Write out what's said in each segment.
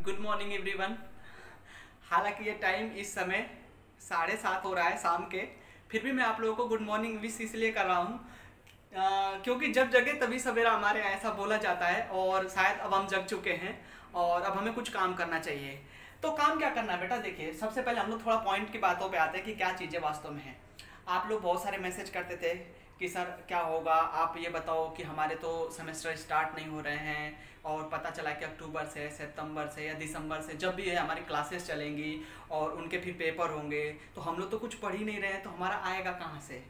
Good morning everyone. हालांकि ये time इस समय 7:30 हो रहा है शाम के, फिर भी मैं आप लोगों को गुड मॉर्निंग विश इसलिए कर रहा हूँ क्योंकि जब जगे तभी सवेरा, हमारे यहाँ ऐसा बोला जाता है और शायद अब हम जग चुके हैं और अब हमें कुछ काम करना चाहिए। तो काम क्या करना है बेटा? देखिए, सबसे पहले हम लोग थोड़ा पॉइंट की बातों पे आते हैं कि क्या चीज़ें वास्तव में हैं। आप लोग बहुत सारे मैसेज करते थे कि सर क्या होगा, आप ये बताओ कि हमारे तो सेमेस्टर स्टार्ट नहीं हो रहे हैं और पता चला कि अक्टूबर से, सितंबर से या दिसंबर से जब भी है हमारी क्लासेस चलेंगी और उनके फिर पेपर होंगे, तो हम लोग तो कुछ पढ़ ही नहीं रहे हैं, तो हमारा आएगा कहाँ से?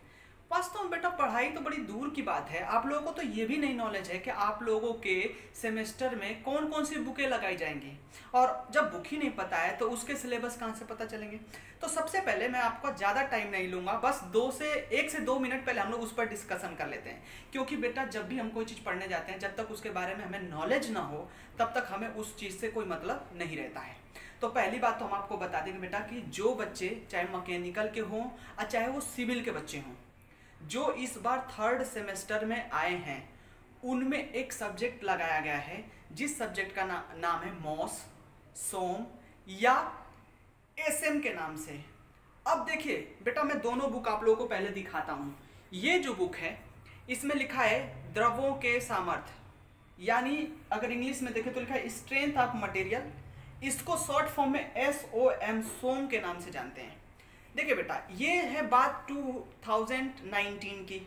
वास्तव में बेटा पढ़ाई तो बड़ी दूर की बात है। आप लोगों को तो ये भी नहीं नॉलेज है कि आप लोगों के सेमेस्टर में कौन कौन सी बुकें लगाई जाएंगी, और जब बुक ही नहीं पता है तो उसके सिलेबस कहाँ से पता चलेंगे। तो सबसे पहले मैं आपका ज़्यादा टाइम नहीं लूँगा, बस 1 से 2 मिनट पहले हम लोग उस पर डिस्कशन कर लेते हैं। क्योंकि बेटा जब भी हम कोई चीज़ पढ़ने जाते हैं, जब तक उसके बारे में हमें नॉलेज ना हो तब तक हमें उस चीज़ से कोई मतलब नहीं रहता है। तो पहली बात तो हम आपको बता देंगे बेटा कि जो बच्चे चाहे मैकेनिकल के हों और चाहे वो सिविल के बच्चे हों, जो इस बार 3rd सेमेस्टर में आए हैं, उनमें एक सब्जेक्ट लगाया गया है जिस सब्जेक्ट का नाम है मॉस, सोम या एसएम के नाम से। अब देखिए बेटा, मैं दोनों बुक आप लोगों को पहले दिखाता हूं। ये जो बुक है इसमें लिखा है द्रवों के सामर्थ्य, यानी अगर इंग्लिश में देखें तो लिखा है स्ट्रेंथ ऑफ मटेरियल। इसको शॉर्ट फॉर्म में SOM, सोम के नाम से जानते हैं। देखिए बेटा, ये है बात 2019 की,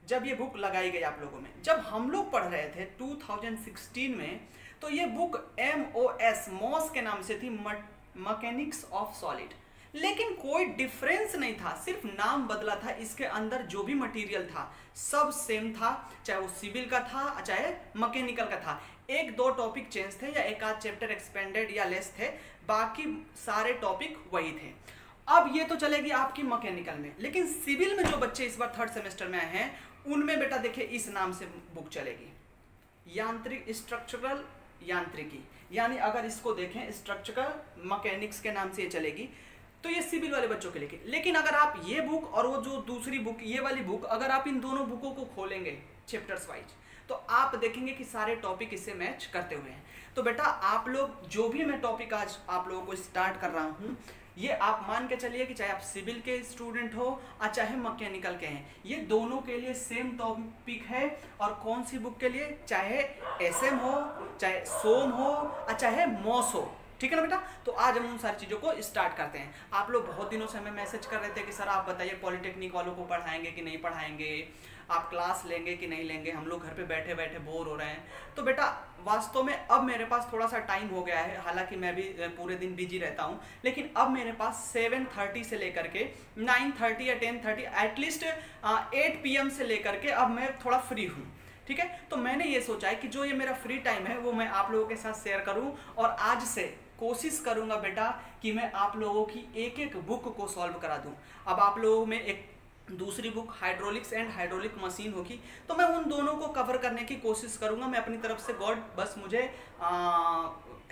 जब ये बुक लगाई गई आप लोगों में। जब हम लोग पढ़ रहे थे 2016 में, तो ये बुक MOS, मॉस के नाम से थी, मैकेनिक्स ऑफ सॉलिड। लेकिन कोई डिफरेंस नहीं था, सिर्फ नाम बदला था। इसके अंदर जो भी मटेरियल था सब सेम था, चाहे वो सिविल का था चाहे मैकेनिकल का था। 1-2 टॉपिक चेंज थे या एक आध चैप्टर एक्सपेंडेड या लेस थे, बाकी सारे टॉपिक वही थे। अब ये तो चलेगी आपकी मैकेनिकल में, लेकिन सिविल में जो बच्चे इस बार 3rd सेमेस्टर में आए हैं उनमें बेटा देखिए इस नाम से बुक चलेगी, यांत्रिक स्ट्रक्चरल यांत्रिकी। यानी अगर इसको देखें स्ट्रक्चरल मैकेनिक्स के नाम से ये चलेगी, तो ये सिविल वाले बच्चों के लिए। लेकिन अगर आप ये बुक और वो जो दूसरी बुक, ये वाली बुक, अगर आप इन दोनों बुकों को खोलेंगे चैप्टर्स वाइज, तो आप देखेंगे कि सारे टॉपिक इससे मैच करते हुए हैं। तो बेटा आप लोग जो भी मैं टॉपिक आज आप लोगों को स्टार्ट कर रहा हूँ, ये आप मान के चलिए कि चाहे आप सिविल के स्टूडेंट हो और चाहे मैकेनिकल के हैं, ये दोनों के लिए सेम टॉपिक है। और कौन सी बुक के लिए? चाहे SM हो, चाहे सोम हो और चाहे मॉस हो, ठीक है ना बेटा। तो आज हम उन सारी चीज़ों को स्टार्ट करते हैं। आप लोग बहुत दिनों से हमें मैसेज कर रहे थे कि सर आप बताइए पॉलिटेक्निक वालों को पढ़ाएंगे कि नहीं पढ़ाएंगे, आप क्लास लेंगे कि नहीं लेंगे, हम लोग घर पे बैठे बैठे बोर हो रहे हैं। तो बेटा वास्तव में अब मेरे पास थोड़ा सा टाइम हो गया है, हालांकि मैं भी पूरे दिन बिजी रहता हूं, लेकिन अब मेरे पास 7:30 से लेकर के 9:30 या 10:30, एटलीस्ट 8 PM से लेकर के अब मैं थोड़ा फ्री हूँ, ठीक है। तो मैंने ये सोचा है कि जो ये मेरा फ्री टाइम है वो मैं आप लोगों के साथ शेयर करूं, और आज से कोशिश करूंगा बेटा कि मैं आप लोगों की एक एक बुक को सॉल्व करा दूं। अब आप लोगों में एक दूसरी book hydraulics and hydraulic machine होगी, तो मैं उन दोनों को कवर करने की कोशिश करूंगा। मैं अपनी तरफ से, गॉड बस मुझे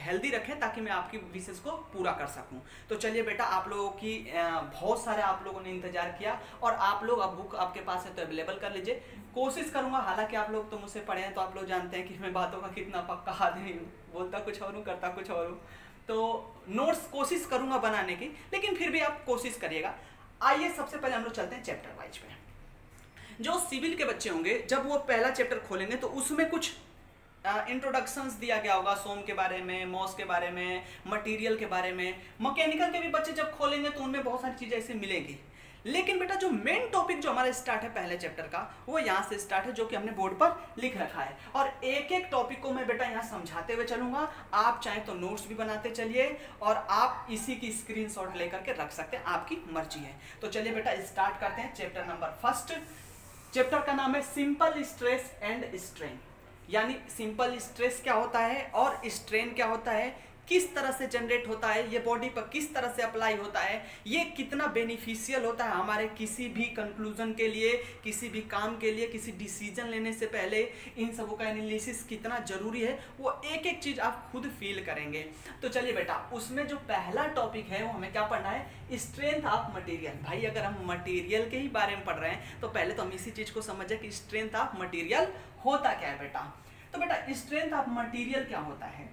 हेल्दी रखें ताकि मैं आपकी विशेष को पूरा कर सकूं। तो चलिए बेटा, आप लोगों की बहुत सारे आप लोगों ने इंतजार किया और आप लोग अब बुक आपके पास है तो अवेलेबल कर लीजिए। कोशिश करूंगा, हालांकि आप लोग तो मुझसे पढ़े हैं तो आप लोग जानते हैं कि मैं बातों का कितना पक्का आदमी हूँ, बोलता कुछ और हूँ करता कुछ और हूँ। तो नोट्स कोशिश करूंगा बनाने की, लेकिन फिर भी आप कोशिश करिएगा। आइए सबसे पहले हम लोग चलते हैं चैप्टर वाइज पे। जो सिविल के बच्चे होंगे, जब वो पहला चैप्टर खोलेंगे तो उसमें कुछ इंट्रोडक्शंस दिया गया होगा, सोम के बारे में, मॉस के बारे में, मटेरियल के बारे में। मैकेनिकल के भी बच्चे जब खोलेंगे तो उनमें बहुत सारी चीज़ें ऐसे मिलेंगी। लेकिन बेटा जो मेन टॉपिक जो हमारा स्टार्ट है पहले चैप्टर का, वो यहाँ से स्टार्ट है, जो कि हमने बोर्ड पर लिख रखा है। और एक एक टॉपिक को मैं बेटा यहाँ समझाते हुए चलूंगा। आप चाहें तो नोट्स भी बनाते चलिए और आप इसी की स्क्रीनशॉट लेकर के रख सकते हैं, आपकी मर्जी है। तो चलिए बेटा स्टार्ट करते हैं चैप्टर नंबर 1। चैप्टर का नाम है सिंपल स्ट्रेस एंड स्ट्रेन। यानी सिंपल स्ट्रेस क्या होता है और स्ट्रेन क्या होता है, किस तरह से जनरेट होता है, ये बॉडी पर किस तरह से अप्लाई होता है, ये कितना बेनिफिशियल होता है हमारे किसी भी कंक्लूजन के लिए, किसी भी काम के लिए, किसी डिसीजन लेने से पहले इन सबों का एनालिसिस कितना जरूरी है, वो एक एक चीज़ आप खुद फील करेंगे। तो चलिए बेटा, उसमें जो पहला टॉपिक है वो हमें क्या पढ़ना है, स्ट्रेंथ ऑफ मटेरियल। भाई अगर हम मटेरियल के ही बारे में पढ़ रहे हैं तो पहले तो हम इसी चीज़ को समझे कि स्ट्रेंथ ऑफ मटेरियल होता क्या है बेटा। तो बेटा स्ट्रेंथ ऑफ मटेरियल क्या होता है,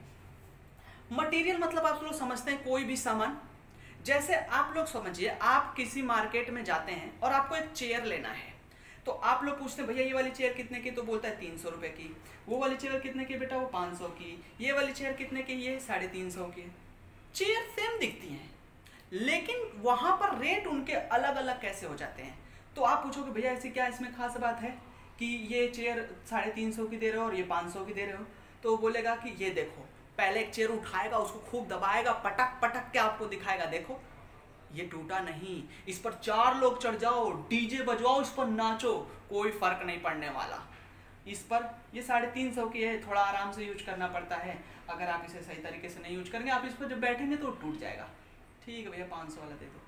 मटेरियल मतलब आप लोग समझते हैं कोई भी सामान। जैसे आप लोग समझिए, आप किसी मार्केट में जाते हैं और आपको एक चेयर लेना है, तो आप लोग पूछते हैं भैया ये वाली चेयर कितने की, तो बोलता है 300 रुपए की। वो वाली चेयर कितने की बेटा, वो 500 की। ये वाली चेयर कितने की, ये 350 की। चेयर सेम दिखती हैं, लेकिन वहां पर रेट उनके अलग अलग कैसे हो जाते हैं। तो आप पूछोगे भैया ऐसी क्या इसमें खास बात है कि ये चेयर 350 की दे रहे हो और ये 500 की दे रहे हो। तो बोलेगा कि ये देखो, पहले एक चेयर उठाएगा, उसको खूब दबाएगा, पटक पटक के आपको दिखाएगा, देखो ये टूटा नहीं, इस पर 4 लोग चढ़ जाओ, डीजे बजवाओ, इस पर नाचो, कोई फर्क नहीं पड़ने वाला। इस पर ये 350 की है, थोड़ा आराम से यूज करना पड़ता है, अगर आप इसे सही तरीके से नहीं यूज करेंगे, आप इस पर जब बैठेंगे तो टूट जाएगा। ठीक है भैया 500 वाला दे दो।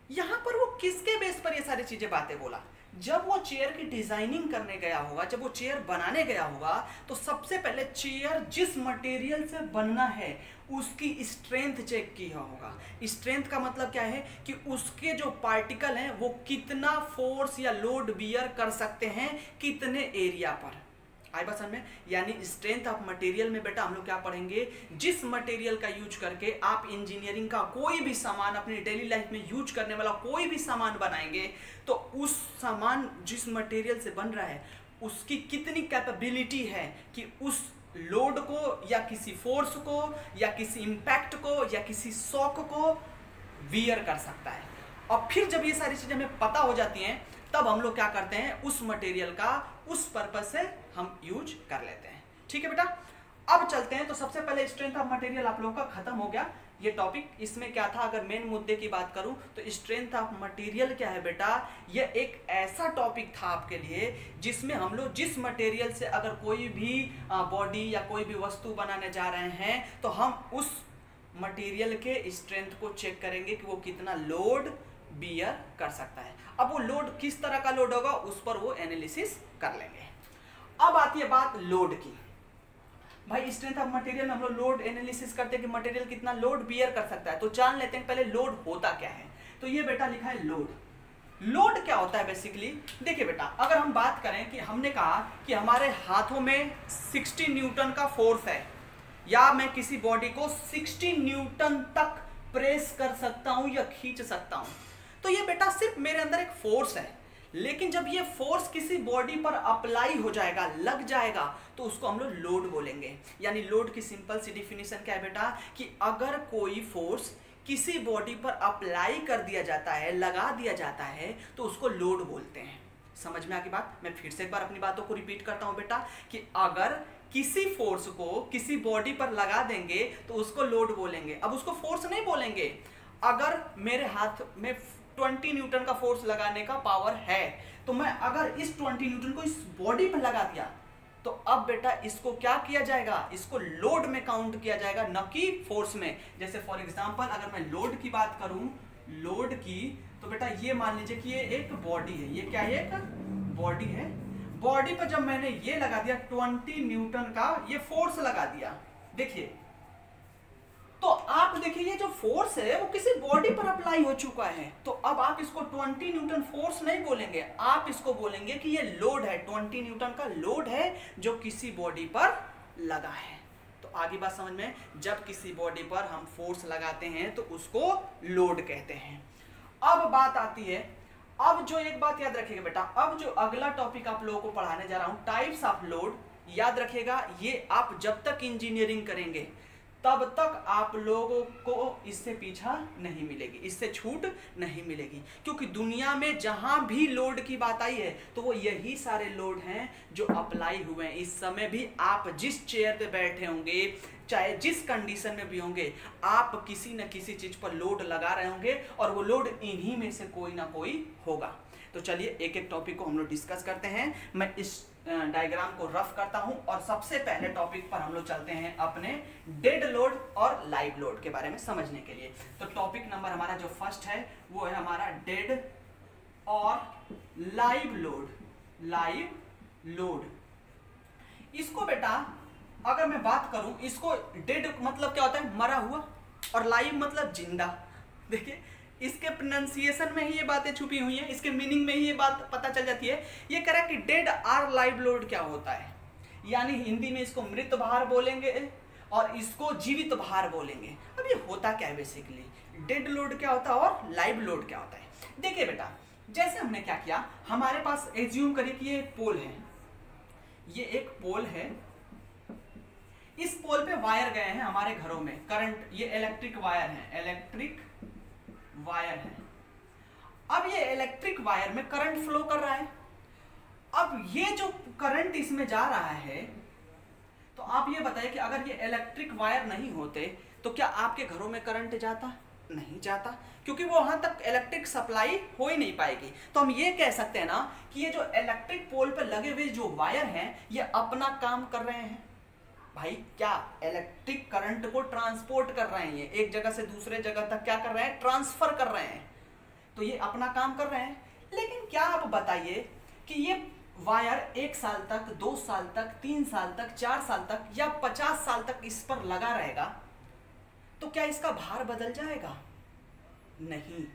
यहाँ पर वो किसके बेस पर ये सारी चीजें बातें बोला, जब वो चेयर की डिजाइनिंग करने गया होगा, जब वो चेयर बनाने गया होगा, तो सबसे पहले चेयर जिस मटेरियल से बनना है उसकी स्ट्रेंथ चेक किया होगा। स्ट्रेंथ का मतलब क्या है कि उसके जो पार्टिकल हैं वो कितना फोर्स या लोड बियर कर सकते हैं कितने एरिया पर। आई बात समझ में? यानी स्ट्रेंथ ऑफ मटेरियल में बेटा हम लोग क्या पढ़ेंगे, जिस मटेरियल का यूज करके आप इंजीनियरिंग का कोई भी सामान अपनी डेली लाइफ में यूज करने वाला कोई भी सामान बनाएंगे, तो उस सामान जिस मटेरियल से बन रहा है उसकी कितनी कैपेबिलिटी है कि उस लोड को या किसी फोर्स को या किसी इंपैक्ट को या किसी शॉक को वियर कर सकता है। और फिर जब ये सारी चीजें हमें पता हो जाती हैं, तब हम लोग क्या करते हैं, उस मटेरियल का उस पर्पस से हम यूज कर लेते हैं। ठीक है बेटा, अब चलते हैं। तो सबसे पहले स्ट्रेंथ ऑफ मटेरियल आप लोगों का खत्म हो गया ये टॉपिक। इसमें क्या था, अगर मेन मुद्दे की बात करूं तो स्ट्रेंथ ऑफ मटेरियल क्या है बेटा, ये एक ऐसा टॉपिक था आपके लिए जिसमें हम लोग जिस मटेरियल से अगर कोई भी बॉडी या कोई भी वस्तु बनाने जा रहे हैं, तो हम उस मटेरियल के स्ट्रेंथ को चेक करेंगे कि वो कितना लोड बियर कर सकता है। अब वो लोड किस तरह का लोड होगा उस पर वो एनालिसिस कर लेंगे। अब आती है बात लोड की। भाई स्ट्रेंथ ऑफ मटेरियल में हम लोग लोड एनालिसिस करते हैं कि मटेरियल कितना लोड बियर कर सकता है। तो जान लेते हैं पहले लोड होता क्या है। तो ये बेटा लिखा है लोड। लोड क्या होता है बेसिकली, देखिए बेटा, अगर हम बात करें कि हमने कहा कि हमारे हाथों में 60 न्यूटन का फोर्स है, या मैं किसी बॉडी को 60 न्यूटन तक प्रेस कर सकता हूं या खींच सकता हूं, तो ये बेटा सिर्फ मेरे अंदर एक फोर्स है। लेकिन जब ये फोर्स किसी बॉडी पर अप्लाई हो जाएगा, लग जाएगा, तो उसको हम लोग लोड बोलेंगे। यानी लोड की सिंपल सी डिफिनीशन क्या है बेटा, कि अगर कोई फोर्स किसी बॉडी पर अप्लाई कर दिया जाता है, लगा दिया जाता है, तो उसको लोड बोलते हैं। समझ में आ गई बात? मैं फिर से एक बार अपनी बातों को रिपीट करता हूं बेटा, कि अगर किसी फोर्स को किसी बॉडी पर लगा देंगे तो उसको लोड बोलेंगे। अब उसको फोर्स नहीं बोलेंगे। अगर मेरे हाथ में 20 न्यूटन का फोर्स लगाने का पावर है, तो मैं अगर इस 20 न्यूटन को इस बॉडी पर लगा दिया, तो अब बेटा इसको क्या किया जाएगा, इसको लोड में काउंट किया जाएगा, न कि फोर्स में। जैसे फॉर एग्जांपल अगर मैं लोड की बात करूं, लोड की, तो बेटा ये मान लीजिए कि ये एक बॉडी है। ये क्या है, एक बॉडी है। बॉडी पर जब मैंने ये लगा दिया 20 न्यूटन का ये फोर्स लगा दिया, देखिए, तो आप देखिए ये जो फोर्स है वो किसी बॉडी पर अप्लाई हो चुका है। तो अब आप इसको 20 न्यूटन फोर्स नहीं बोलेंगे, आप इसको बोलेंगे कि ये लोड है, 20 न्यूटन का लोड है जो किसी बॉडी पर लगा है। तो आगे बात समझ में, जब किसी बॉडी पर हम फोर्स लगाते हैं तो उसको लोड कहते हैं। अब बात आती है, अब जो एक बात याद रखिएगा बेटा, अब जो अगला टॉपिक आप लोगों को पढ़ाने जा रहा हूं, टाइप्स ऑफ लोड, याद रखिएगा, ये आप जब तक इंजीनियरिंग करेंगे तब तक आप लोगों को इससे पीछा नहीं मिलेगी, इससे छूट नहीं मिलेगी। क्योंकि दुनिया में जहां भी लोड की बात आई है तो वो यही सारे लोड हैं जो अप्लाई हुए हैं। इस समय भी आप जिस चेयर पे बैठे होंगे, चाहे जिस कंडीशन में भी होंगे, आप किसी न किसी चीज पर लोड लगा रहे होंगे और वो लोड इन्हीं में से कोई ना कोई होगा। तो चलिए एक एक टॉपिक को हम लोग डिस्कस करते हैं। मैं इस डायग्राम को रफ करता हूं और सबसे पहले टॉपिक पर हम लोग चलते हैं अपने डेड लोड और लाइव लोड के बारे में समझने के लिए। तो टॉपिक नंबर हमारा जो फर्स्ट है वो है हमारा डेड और लाइव लोड। लाइव लोड, इसको बेटा अगर मैं बात करूं, इसको डेड मतलब क्या होता है, मरा हुआ, और लाइव मतलब जिंदा। देखिए इसके प्रोनाउंसिएशन में ही ये बातें छुपी हुई हैं, इसके मीनिंग में ही ये बात पता चल जाती है। ये कह रहा है कि डेड आर लाइव लोड क्या होता है, यानी हिंदी में इसको मृत भार बोलेंगे और इसको जीवित भार बोलेंगे। अब ये होता क्या है बेसिकली, डेड लोड क्या होता है और लाइव लोड क्या होता है। देखिए बेटा, जैसे हमने क्या किया, हमारे पास एज्यूम करिए कि ये एक पोल है, ये एक पोल है, इस पोल पे वायर गए हैं हमारे घरों में, करंट, ये इलेक्ट्रिक वायर है, इलेक्ट्रिक वायर है। अब ये इलेक्ट्रिक वायर में करंट फ्लो कर रहा है। अब ये जो करंट इसमें जा रहा है, तो आप ये बताइए कि अगर ये इलेक्ट्रिक वायर नहीं होते तो क्या आपके घरों में करंट जाता? नहीं जाता, क्योंकि वो वहां तक इलेक्ट्रिक सप्लाई हो ही नहीं पाएगी। तो हम ये कह सकते हैं ना कि ये जो इलेक्ट्रिक पोल पे लगे हुए जो वायर हैं, ये अपना काम कर रहे हैं। भाई क्या इलेक्ट्रिक करंट को ट्रांसपोर्ट कर रहे हैं, ये एक जगह से दूसरे जगह तक क्या कर रहे हैं, ट्रांसफर कर रहे हैं। तो ये अपना काम कर रहे हैं। लेकिन क्या आप बताइए कि ये वायर 1 साल तक, 2 साल तक, 3 साल तक, 4 साल तक या 50 साल तक इस पर लगा रहेगा, तो क्या इसका भार बदल जाएगा? नहीं,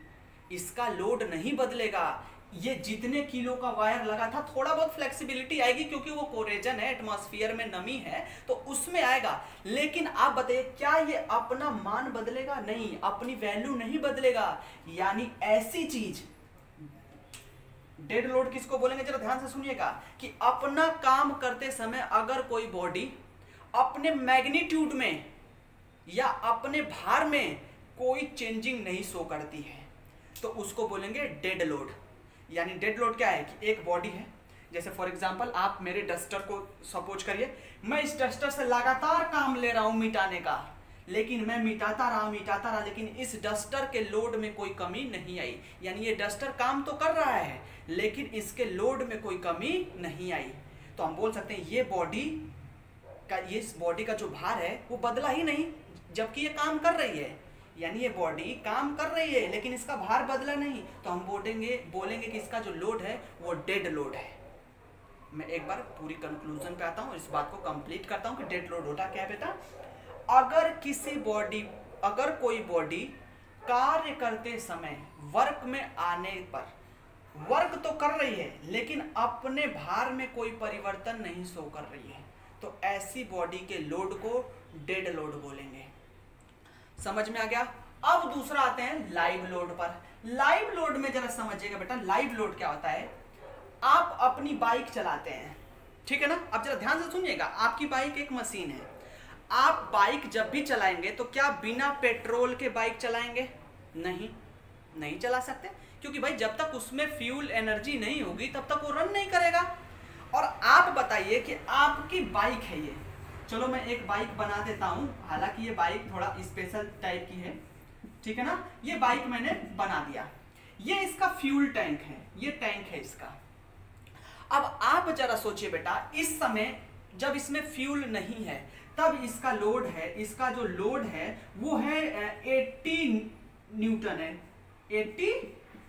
इसका लोड नहीं बदलेगा। ये जितने किलो का वायर लगा था, थोड़ा बहुत फ्लेक्सिबिलिटी आएगी क्योंकि वो कोरेजन है, एटमॉस्फेयर में नमी है, तो उसमें आएगा। लेकिन आप बताइए, क्या ये अपना मान बदलेगा? नहीं, अपनी वैल्यू नहीं बदलेगा। यानी ऐसी चीज, डेड लोड किसको बोलेंगे, जरा ध्यान से सुनिएगा, कि अपना काम करते समय अगर कोई बॉडी अपने मैग्नीट्यूड में या अपने भार में कोई चेंजिंग नहीं शो करती है, तो उसको बोलेंगे डेड लोड। यानी डेड लोड क्या है कि एक बॉडी है, जैसे फॉर एग्जांपल आप मेरे डस्टर को सपोज करिए, मैं इस डस्टर से लगातार काम ले रहा हूं मिटाने का, लेकिन मैं मिटाता रहा, लेकिन इस डस्टर के लोड में कोई कमी नहीं आई। यानी ये डस्टर काम तो कर रहा है, लेकिन इसके लोड में कोई कमी नहीं आई। तो हम बोल सकते हैं ये बॉडी का, ये इस बॉडी का जो भार है वो बदला ही नहीं, जबकि ये काम कर रही है। यानी ये बॉडी काम कर रही है लेकिन इसका भार बदला नहीं, तो हम बोलेंगे कि इसका जो लोड है वो डेड लोड है। मैं एक बार पूरी कंक्लूजन पे आता हूँ, इस बात को कंप्लीट करता हूँ कि डेड लोड होता क्या है बेटा। अगर कोई बॉडी कार्य करते समय वर्क में आने पर, वर्क तो कर रही है लेकिन अपने भार में कोई परिवर्तन नहीं शो कर रही है, तो ऐसी बॉडी के लोड को डेड लोड बोलेंगे। समझ में आ गया? अब दूसरा आते हैं लाइव लोड पर। लाइव लोड में जरा समझिएगा बेटा, लाइव लोड क्या होता है। आप अपनी बाइक चलाते हैं, ठीक है ना? अब जरा ध्यान से सुनिएगा, आपकी बाइक एक मशीन है। आप बाइक जब भी चलाएंगे तो क्या बिना पेट्रोल के बाइक चलाएंगे? नहीं चला सकते, क्योंकि भाई जब तक उसमें फ्यूल एनर्जी नहीं होगी तब तक वो रन नहीं करेगा। और आप बताइए कि आपकी बाइक है ये, चलो मैं एक बाइक बना देता हूं, हालांकि ये बाइक थोड़ा स्पेशल टाइप की है, ठीक है ना? ये बाइक मैंने बना दिया, ये इसका फ्यूल टैंक है, ये टैंक है इसका। अब आप जरा सोचिए बेटा, इस समय जब इसमें फ्यूल नहीं है तब इसका लोड है, इसका जो लोड है वो है 80 न्यूटन है, 80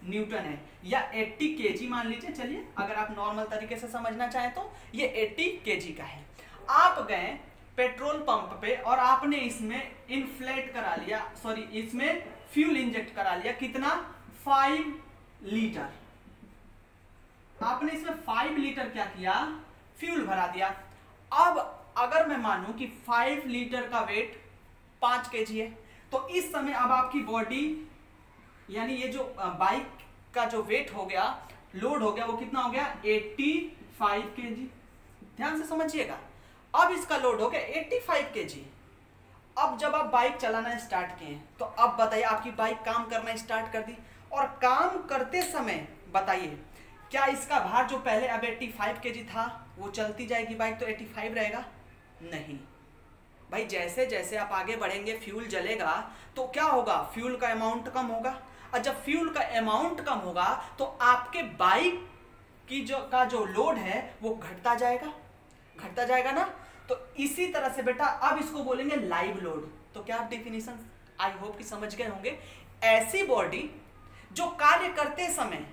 न्यूटन है, या 80 केजी मान लीजिए। चलिए अगर आप नॉर्मल तरीके से समझना चाहें तो ये 80 केजी का है। आप गए पेट्रोल पंप पे और आपने इसमें इन्फ्लेट करा लिया, सॉरी इसमें फ्यूल इंजेक्ट करा लिया, कितना? 5 लीटर। आपने इसमें 5 लीटर क्या किया? फ्यूल भरा दिया। अब अगर मैं मानूं कि 5 लीटर का वेट 5 केजी है, तो इस समय अब आपकी बॉडी, यानी ये जो बाइक का जो वेट हो गया, लोड हो गया, वो कितना हो गया? 85 केजी। ध्यान से समझिएगा, अब इसका लोड हो गया 85 केजी। अब जब आप बाइक चलाना स्टार्ट किए तो अब बताइए आपकी बाइक काम करना स्टार्ट कर दी, और काम करते समय बताइए क्या इसका भार जो पहले अब 85 केजी था वो चलती जाएगी बाइक तो 85 रहेगा? नहीं भाई, जैसे जैसे आप आगे बढ़ेंगे फ्यूल जलेगा तो क्या होगा? फ्यूल का अमाउंट कम होगा, और जब फ्यूल का अमाउंट कम होगा तो आपके बाइक की जो लोड है वो घटता जाएगा ना। तो इसी तरह से बेटा अब इसको बोलेंगे लाइव लोड। तो क्या आप डेफिनेशन आई होप कि समझ गए होंगे। ऐसी बॉडी जो कार्य करते समय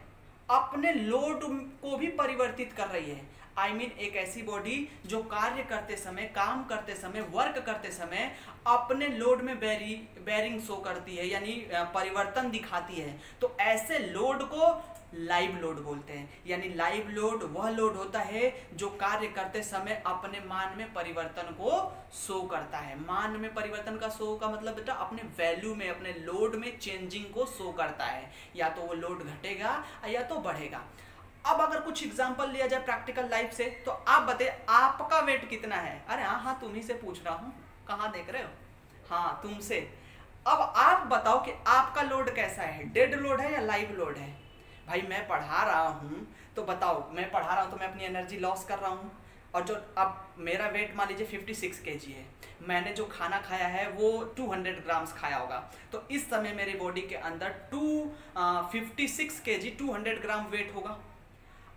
अपने लोड को भी परिवर्तित कर रही है, आई मीन एक ऐसी बॉडी जो कार्य करते समय, काम करते समय, वर्क करते समय अपने लोड में बेरिंग शो करती है, यानी परिवर्तन दिखाती है। तो ऐसे लोड को लाइव लोड बोलते हैं। यानी लाइव लोड वह लोड होता है जो कार्य करते समय अपने मान में परिवर्तन को शो करता है। मान में परिवर्तन का शो का मतलब बेटा अपने वैल्यू में, अपने लोड में चेंजिंग को शो करता है। या तो वो लोड घटेगा या तो बढ़ेगा। अब अगर कुछ एग्जांपल लिया जाए प्रैक्टिकल लाइफ से, तो आप बताइए आपका वेट कितना है? अरे हाँ, तुम्ही से पूछ रहा हूँ, कहाँ देख रहे हो? हाँ, तुमसे। अब आप बताओ कि आपका लोड कैसा है, डेड लोड है या लाइव लोड है? भाई मैं पढ़ा रहा हूँ तो बताओ, मैं पढ़ा रहा हूँ तो मैं अपनी एनर्जी लॉस कर रहा हूँ। और जो अब मेरा वेट मान लीजिए 56 kg है, मैंने जो खाना खाया है वो 200 ग्राम्स खाया होगा, तो इस समय मेरी बॉडी के अंदर 56 kg 200 ग्राम वेट होगा।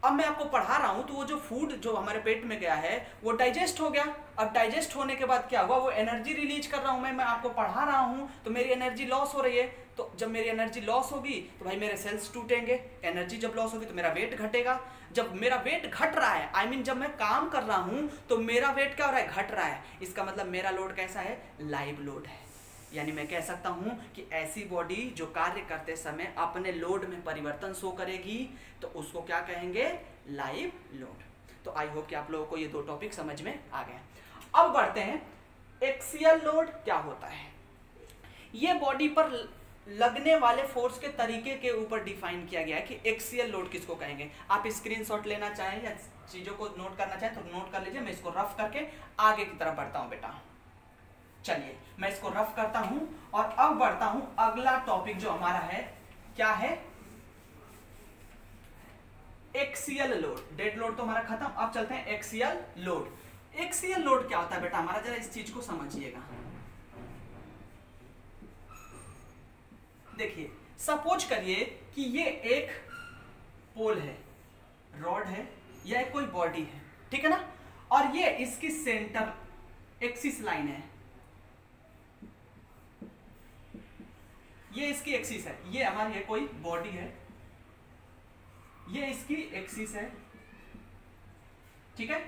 अब मैं आपको पढ़ा रहा हूं तो वो जो फूड जो हमारे पेट में गया है वो डाइजेस्ट हो गया। अब डाइजेस्ट होने के बाद क्या हुआ, वो एनर्जी रिलीज कर रहा हूं मैं आपको पढ़ा रहा हूं तो मेरी एनर्जी लॉस हो रही है। तो जब मेरी एनर्जी लॉस होगी तो भाई मेरे सेल्स टूटेंगे। एनर्जी जब लॉस होगी तो मेरा वेट घटेगा। जब मेरा वेट घट रहा है, आई मीन जब मैं काम कर रहा हूं तो मेरा वेट क्या हो रहा है, घट रहा है। इसका मतलब मेरा लोड कैसा है, लाइव लोड है। यानी मैं कह सकता हूं कि ऐसी बॉडी जो कार्य करते समय अपने लोड में परिवर्तन शो करेगी तो उसको क्या कहेंगे, लाइव लोड। तो आई होप कि आप लोगों को ये दो टॉपिक समझ में आ गए। अब बढ़ते हैं, एक्सियल लोड क्या होता है। ये बॉडी पर लगने वाले फोर्स के तरीके के ऊपर डिफाइन किया गया है कि एक्सियल लोड किसको कहेंगे। आप स्क्रीनशॉट लेना चाहें या चीजों को नोट करना चाहें तो नोट कर लीजिए। मैं इसको रफ करके आगे की तरफ बढ़ता हूं बेटा। चलिए मैं इसको रफ करता हूं और अब बढ़ता हूं अगला टॉपिक जो हमारा है, क्या है, एक्सियल लोड। डेड लोड तो हमारा खत्म, अब चलते हैं एक्सियल लोड। एक्सियल लोड क्या होता है बेटा हमारा, जरा इस चीज को समझिएगा। देखिए सपोज करिए कि ये एक पोल है, रॉड है या कोई बॉडी है, ठीक है ना, और ये इसकी सेंटर एक्सिस लाइन है, ये इसकी एक्सिस है, ये हमारी ये कोई बॉडी है, ये इसकी एक्सिस है, ठीक है।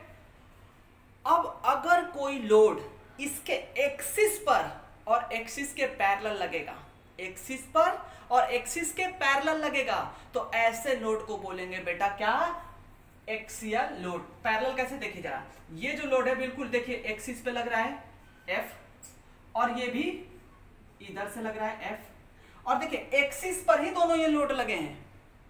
अब अगर कोई लोड इसके एक्सिस पर और एक्सिस के पैरेलल लगेगा, एक्सिस पर और एक्सिस के पैरेलल लगेगा, तो ऐसे लोड को बोलेंगे बेटा क्या, एक्सियल लोड। पैरेलल कैसे, देखिए जरा, ये जो लोड है बिल्कुल देखिए एक्सिस पे लग रहा है F, और ये भी इधर से लग रहा है F, और देखिए एक्सिस पर ही दोनों ये लोड लगे हैं।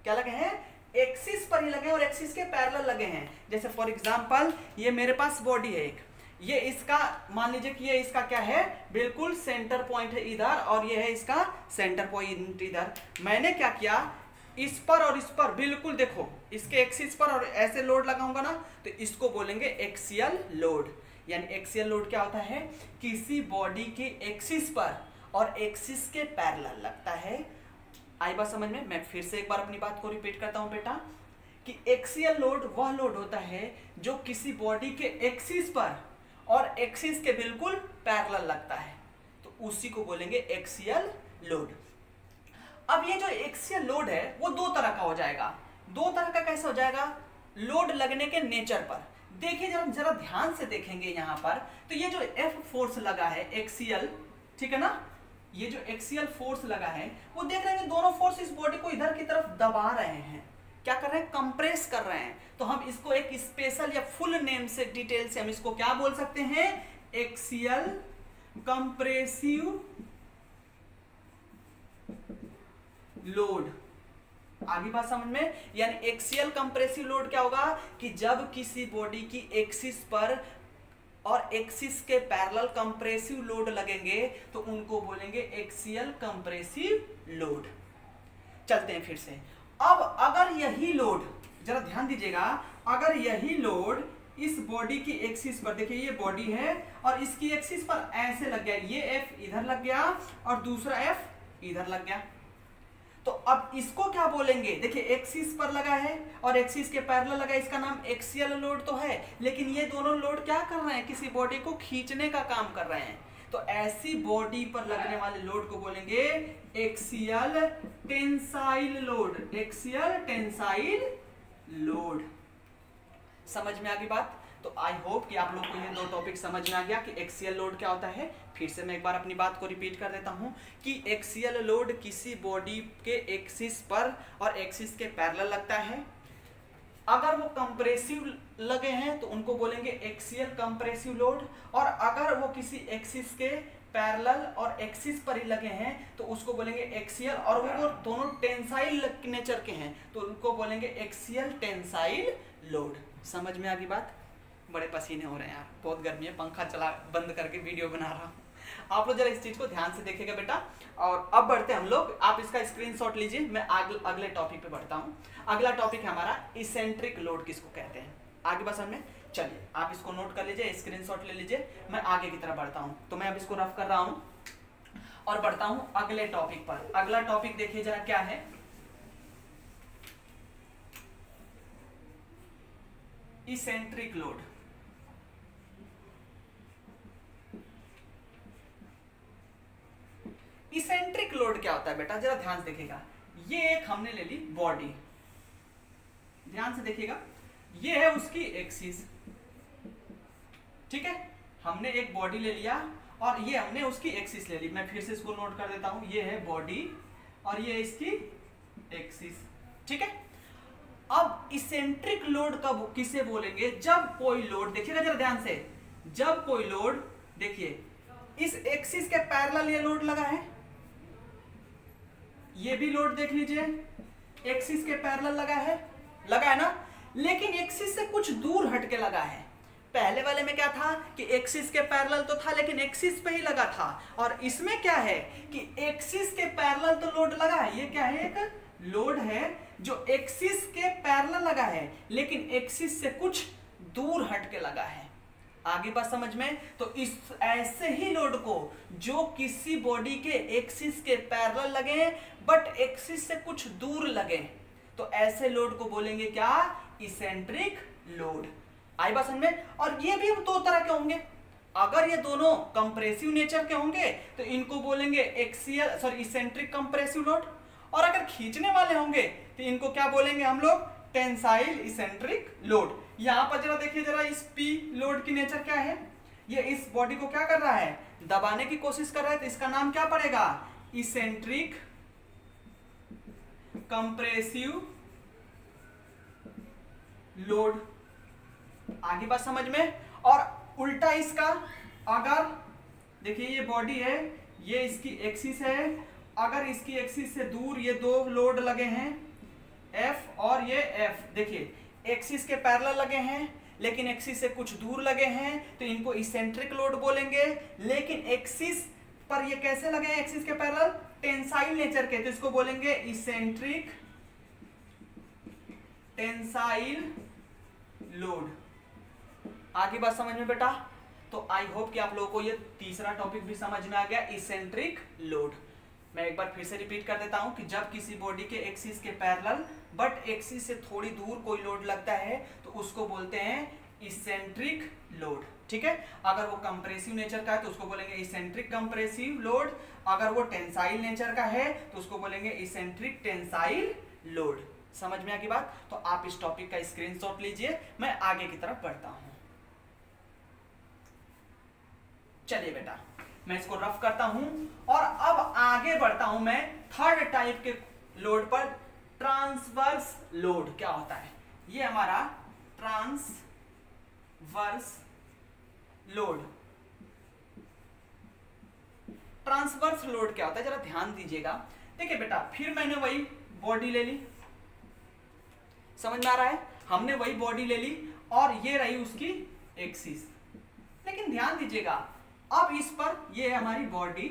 क्या लगे हैं, एक्सिस पर ही लगे और एक्सिस के पैरेलल लगे हैं। जैसे फॉर एग्जांपल ये मेरे पास बॉडी है एक, ये इसका मान लीजिए कि ये इसका क्या है, बिल्कुल सेंटर पॉइंट है इधर, और ये है इसका सेंटर पॉइंट इधर। मैंने क्या किया, इस पर और इस पर बिल्कुल देखो, इसके एक्सिस पर और ऐसे लोड लगाऊंगा ना, तो इसको बोलेंगे एक्सियल लोड। यानी एक्सियल लोड क्या होता है, किसी बॉडी के एक्सिस पर और एक्सिस के पैरेलल लगता है। आई बात समझ में? मैं फिर से एक बार अपनी बात को रिपीट करता हूं बेटा, कि एक्सियल लोड वह लोड होता है जो किसी बॉडी के एक्सिस पर और एक्सिस के बिल्कुल पैरेलल लगता है, तो उसी को बोलेंगे एक्सियल लोड। अब ये जो एक्सियल लोड है वो दो तरह का हो जाएगा। दो तरह का कैसे हो जाएगा, लोड लगने के नेचर पर। देखिए जरा ध्यान से देखेंगे यहाँ पर, तो ये जो F फोर्स लगा है एक्सियल, ठीक है ना, ये जो एक्सियल फोर्स लगा है वो देख रहे हैं कि दोनों फोर्स इस बॉडी को इधर की तरफ दबा रहे हैं। क्या कर रहे हैं, कंप्रेस कर रहे हैं। तो हम इसको एक स्पेशल या फुल नेम से, डिटेल से हम इसको क्या बोल सकते हैं, एक्सियल कंप्रेसिव लोड। आगे बात समझ में? यानी एक्सियल कंप्रेसिव लोड क्या होगा कि जब किसी बॉडी की एक्सिस पर और एक्सिस के पैरेलल कंप्रेसिव लोड लगेंगे तो उनको बोलेंगे एक्सियल कंप्रेसिव लोड। चलते हैं फिर से। अब अगर यही लोड, जरा ध्यान दीजिएगा, अगर यही लोड इस बॉडी की एक्सिस पर, देखिए ये बॉडी है और इसकी एक्सिस पर ऐसे लग गया, ये F इधर लग गया और दूसरा F इधर लग गया, तो अब इसको क्या बोलेंगे, देखिए एक्सिस पर लगा है और एक्सिस के पैरेलल लगा है, इसका नाम एक्सियल लोड तो है, लेकिन ये दोनों लोड क्या कर रहे हैं, किसी बॉडी को खींचने का काम कर रहे हैं। तो ऐसी बॉडी पर लगने वाले लोड को बोलेंगे axial tensile load. Axial tensile load. समझ में आ गई बात? तो आई होप कि आप लोग को ये दो टॉपिक समझ में आ गया कि एक्सियल लोड क्या होता है। फिर से मैं एक बार अपनी बात को रिपीट कर देता हूँ कि एक्सियल लोड किसी बॉडी के एक्सिस पर और एक्सिस के पैरेलल लगता है। अगर वो कंप्रेसिव लगे हैं तो उनको बोलेंगे एक्सियल कंप्रेसिव लोड, और अगर वो किसी एक्सिस के पैरेलल और एक्सिस पर ही लगे हैं तो उसको बोलेंगे एक्सियल, और वो दोनों टेंसाइल नेचर के हैं तो उनको बोलेंगे एक्सियल टेंसाइल लोड। समझ में आ गई बात? बड़े पसीने हो रहे हैं यार, बहुत गर्मी है, पंखा चला बंद करके वीडियो बना रहा हूँ। आप लोग जरा इस चीज को ध्यान से देखिएगा बेटा। और अब बढ़ते हम लोग, आप इसका स्क्रीनशॉट लीजिए, मैं अगले टॉपिक पे बढ़ता हूँ। अगला टॉपिक है हमारा इसेंट्रिक लोड किसको कहते हैं। आगे बस हमें चलिए आप इसको नोट कर लीजिए, स्क्रीनशॉट ले लीजिए, मैं आगे की तरफ बढ़ता हूँ। तो मैं अब इसको रफ कर रहा हूँ और बढ़ता हूँ अगले टॉपिक पर। अगला टॉपिक देखिए जरा क्या है, इसेंट्रिक लोड। इसेंट्रिक लोड क्या होता है बेटा, जरा ध्यान से देखिएगा। ये एक हमने ले ली बॉडी, ध्यान से देखिएगा, ये है उसकी एक्सिस, ठीक है। हमने एक बॉडी ले लिया और ये हमने उसकी एक्सिस ले ली। मैं फिर से इसको नोट कर देता हूं, ये है बॉडी और ये इसकी एक्सिस, ठीक है। अब इसेंट्रिक लोड कब किसे बोलेंगे, जब कोई लोड, देखिएगा जरा ध्यान से, जब कोई लोड, देखिए इस एक्सिस के पैरेलल ये लोड लगा है, ये भी लोड देख लीजिए एक्सिस के पैरेलल लगा है ना, लेकिन एक्सिस से कुछ दूर हटके लगा है। पहले वाले में क्या था कि एक्सिस के पैरेलल तो था लेकिन एक्सिस पे ही लगा था, और इसमें क्या है कि एक्सिस के पैरेलल तो लोड लगा है, ये क्या है, एक लोड है जो एक्सिस के पैरेलल लगा है लेकिन एक्सिस से कुछ दूर हटके लगा है। आगे बात समझ में? तो इस ऐसे ही लोड को जो किसी बॉडी के एक्सिस के पैरेलल लगे बट एक्सिस से कुछ दूर लगे, तो ऐसे लोड को बोलेंगे क्या, इसेंट्रिक लोड। आई बात समझ में? और ये भी दो तरह के होंगे, अगर ये दोनों कंप्रेसिव नेचर के होंगे तो इनको बोलेंगे इसेंट्रिक कंप्रेसिव लोड, और अगर खींचने वाले होंगे तो इनको क्या बोलेंगे हम लोग, टेंसाइल इसेंट्रिक लोड। यहां पर जरा देखिए जरा, इस पी लोड की नेचर क्या है, ये इस बॉडी को क्या कर रहा है, दबाने की कोशिश कर रहा है, तो इसका नाम क्या पड़ेगा, इसेंट्रिक कंप्रेसिव लोड। आगे बात समझ में? और उल्टा इसका, अगर देखिए ये बॉडी है, ये इसकी एक्सिस है, अगर इसकी एक्सिस से दूर ये दो लोड लगे हैं F और ये F, देखिए एक्सिस के पैरेलल लगे हैं लेकिन एक्सिस से कुछ दूर लगे हैं तो इनको इसेंट्रिक लोड बोलेंगे। लेकिन एक्सिस पर ये कैसे लगे हैं, एक्सिस के पैरेलल, टेंसाइल नेचर के, तो इसको बोलेंगे इसेंट्रिक टेंसाइल लोड। आगे बात समझ में बेटा? तो आई होप कि आप लोगों को ये तीसरा टॉपिक भी समझ में आ गया, इसेंट्रिक लोड। मैं एक बार फिर से रिपीट कर देता हूं कि जब किसी बॉडी के एक्सिस के पैरेलल बट एक्सिस से थोड़ी दूर कोई लोड लगता है तो उसको बोलते हैं इसेंट्रिक लोड, ठीक है। अगर वो कंप्रेसिव नेचर का है तो उसको बोलेंगे इसेंट्रिक कंप्रेसिव लोड, अगर वो टेंसाइल नेचर का है तो उसको बोलेंगे इसेंट्रिक टेंसाइल लोड। समझ में आ गई बात? तो आप इस टॉपिक का स्क्रीनशॉट लीजिए, मैं आगे की तरफ बढ़ता हूं। चलिए बेटा, मैं इसको रफ करता हूं और अब आगे बढ़ता हूं मैं थर्ड टाइप के लोड पर, ट्रांसवर्स लोड क्या होता है। ये हमारा ट्रांसवर्स लोड। ट्रांसवर्स लोड क्या होता है, जरा ध्यान दीजिएगा। देखिए बेटा, फिर मैंने वही बॉडी ले ली, समझ में आ रहा है, हमने वही बॉडी ले ली और ये रही उसकी एक्सिस। लेकिन ध्यान दीजिएगा, अब इस पर ये है हमारी बॉडी,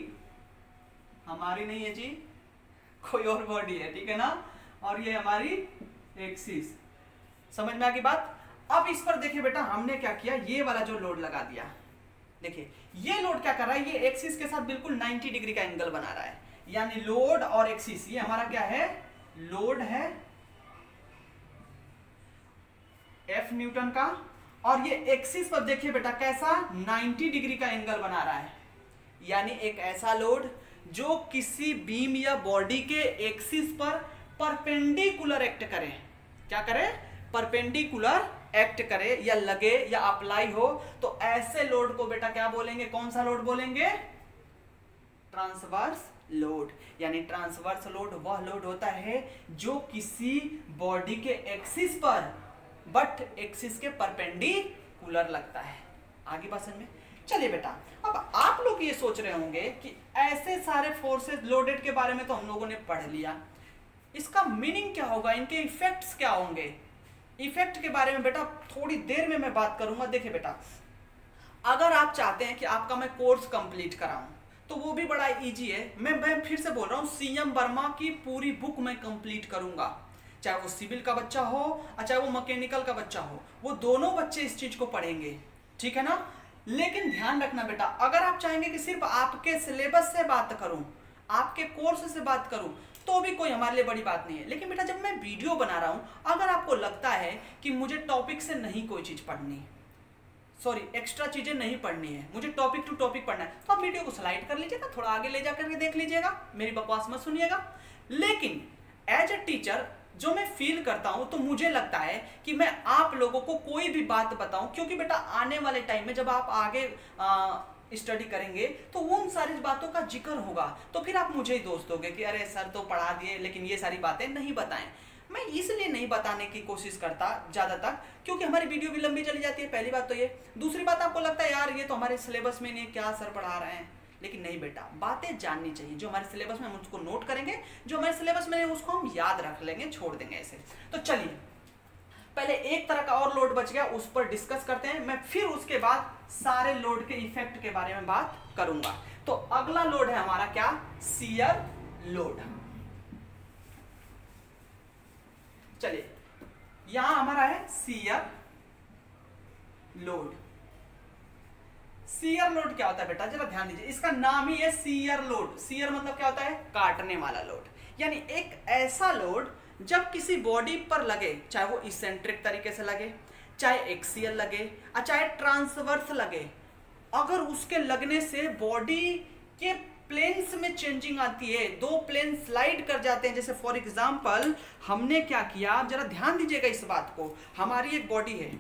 हमारी नहीं है जी, कोई और बॉडी है, ठीक है ना, और ये हमारी एक्सिस। समझ में आ गई बात? अब इस पर देखिए बेटा, हमने क्या किया, ये वाला जो लोड लगा दिया, देखिए ये लोड क्या कर रहा है, ये एक्सिस के साथ बिल्कुल 90 डिग्री का एंगल बना रहा है, यानी लोड और एक्सिस, ये हमारा क्या है, लोड है F न्यूटन का, और ये एक्सिस पर देखिए बेटा कैसा 90 डिग्री का एंगल बना रहा है, यानी एक ऐसा लोड जो किसी बीम या बॉडी के एक्सिस पर परपेंडिकुलर एक्ट करे। क्या करे, परपेंडिकुलर एक्ट करे या लगे या अप्लाई हो, तो ऐसे लोड को बेटा क्या बोलेंगे, कौन सा लोड बोलेंगे, ट्रांसवर्स लोड। यानी ट्रांसवर्स लोड वह लोड होता है जो किसी बॉडी के एक्सिस पर बट एक्सिस के परपेंडिकुलर लगता है। आगे बात समझ में। चलिए बेटा, अब आप लोग ये सोच रहे होंगे कि ऐसे सारे फोर्सेस लोडेड के बारे में तो हम लोगों ने पढ़ लिया, इसका मीनिंग क्या होगा, इनके इफेक्ट्स क्या होंगे। इफेक्ट के बारे में बेटा थोड़ी देर में मैं बात करूंगा। देखिए बेटा, अगर आप चाहते हैं कि आपका मैं कोर्स कंप्लीट कराऊं तो वो भी बड़ा इजी है। मैं फिर से बोल रहा हूँ, सीएम वर्मा की पूरी बुक मैं कंप्लीट करूंगा, चाहे वो सिविल का बच्चा हो और चाहे वो मैकेनिकल का बच्चा हो, वो दोनों बच्चे इस चीज को पढ़ेंगे, ठीक है ना। लेकिन ध्यान रखना बेटा, अगर आप चाहेंगे कि सिर्फ आपके सिलेबस से बात करूं, आपके कोर्स से बात करूं, तो भी कोई हमारे लिए बड़ी बात नहीं है। लेकिन बेटा जब मैं वीडियो बना रहा हूं, अगर आपको लगता है कि मुझे टॉपिक से नहीं कोई चीज पढ़नी, सॉरी एक्स्ट्रा चीजें नहीं पढ़नी है, मुझे टॉपिक टू टॉपिक पढ़ना है, तो आप वीडियो को स्लाइड कर लीजिएगा, थोड़ा आगे ले जाकर के देख लीजिएगा, मेरी बकवास मत सुनिएगा। लेकिन एज ए टीचर जो मैं फील करता हूं, तो मुझे लगता है कि मैं आप लोगों को कोई भी बात बताऊं, क्योंकि बेटा आने वाले टाइम में जब आप आगे स्टडी करेंगे तो उन सारी बातों का जिक्र होगा, तो फिर आप मुझे ही दोष दोगे कि अरे सर तो पढ़ा दिए लेकिन ये सारी बातें नहीं बताएं। मैं इसलिए नहीं बताने की कोशिश करता ज़्यादा तक, क्योंकि हमारी वीडियो भी लंबी चली जाती है, पहली बात तो ये। दूसरी बात, आपको लगता है यार ये तो हमारे सिलेबस में नहीं, क्या सर पढ़ा रहे हैं, लेकिन नहीं बेटा, बातें जाननी चाहिए। जो हमारे सिलेबस में हम उसको नोट करेंगे, जो हमारे सिलेबस में उसको हम याद रख लेंगे, छोड़ देंगे ऐसे। तो चलिए पहले एक तरह का और लोड बच गया, उस पर डिस्कस करते हैं। मैं फिर उसके बाद सारे लोड के इफेक्ट के बारे में बात करूंगा। तो अगला लोड है हमारा क्या, शियर लोड। चलिए यहां हमारा है शियर लोड। शियर लोड क्या होता है बेटा, जरा ध्यान दीजिए, इसका नाम ही है शियर लोड। शियर मतलब क्या होता है, काटने वाला लोड। यानी एक ऐसा लोड जब किसी बॉडी पर लगे, चाहे वो इसेंट्रिक तरीके से लगे, चाहे एक्सियल लगे और चाहे ट्रांसवर्स लगे, अगर उसके लगने से बॉडी के प्लेन्स में चेंजिंग आती है, दो प्लेन स्लाइड कर जाते हैं। जैसे फॉर एग्जांपल हमने क्या किया, जरा ध्यान दीजिएगा इस बात को, हमारी एक बॉडी है,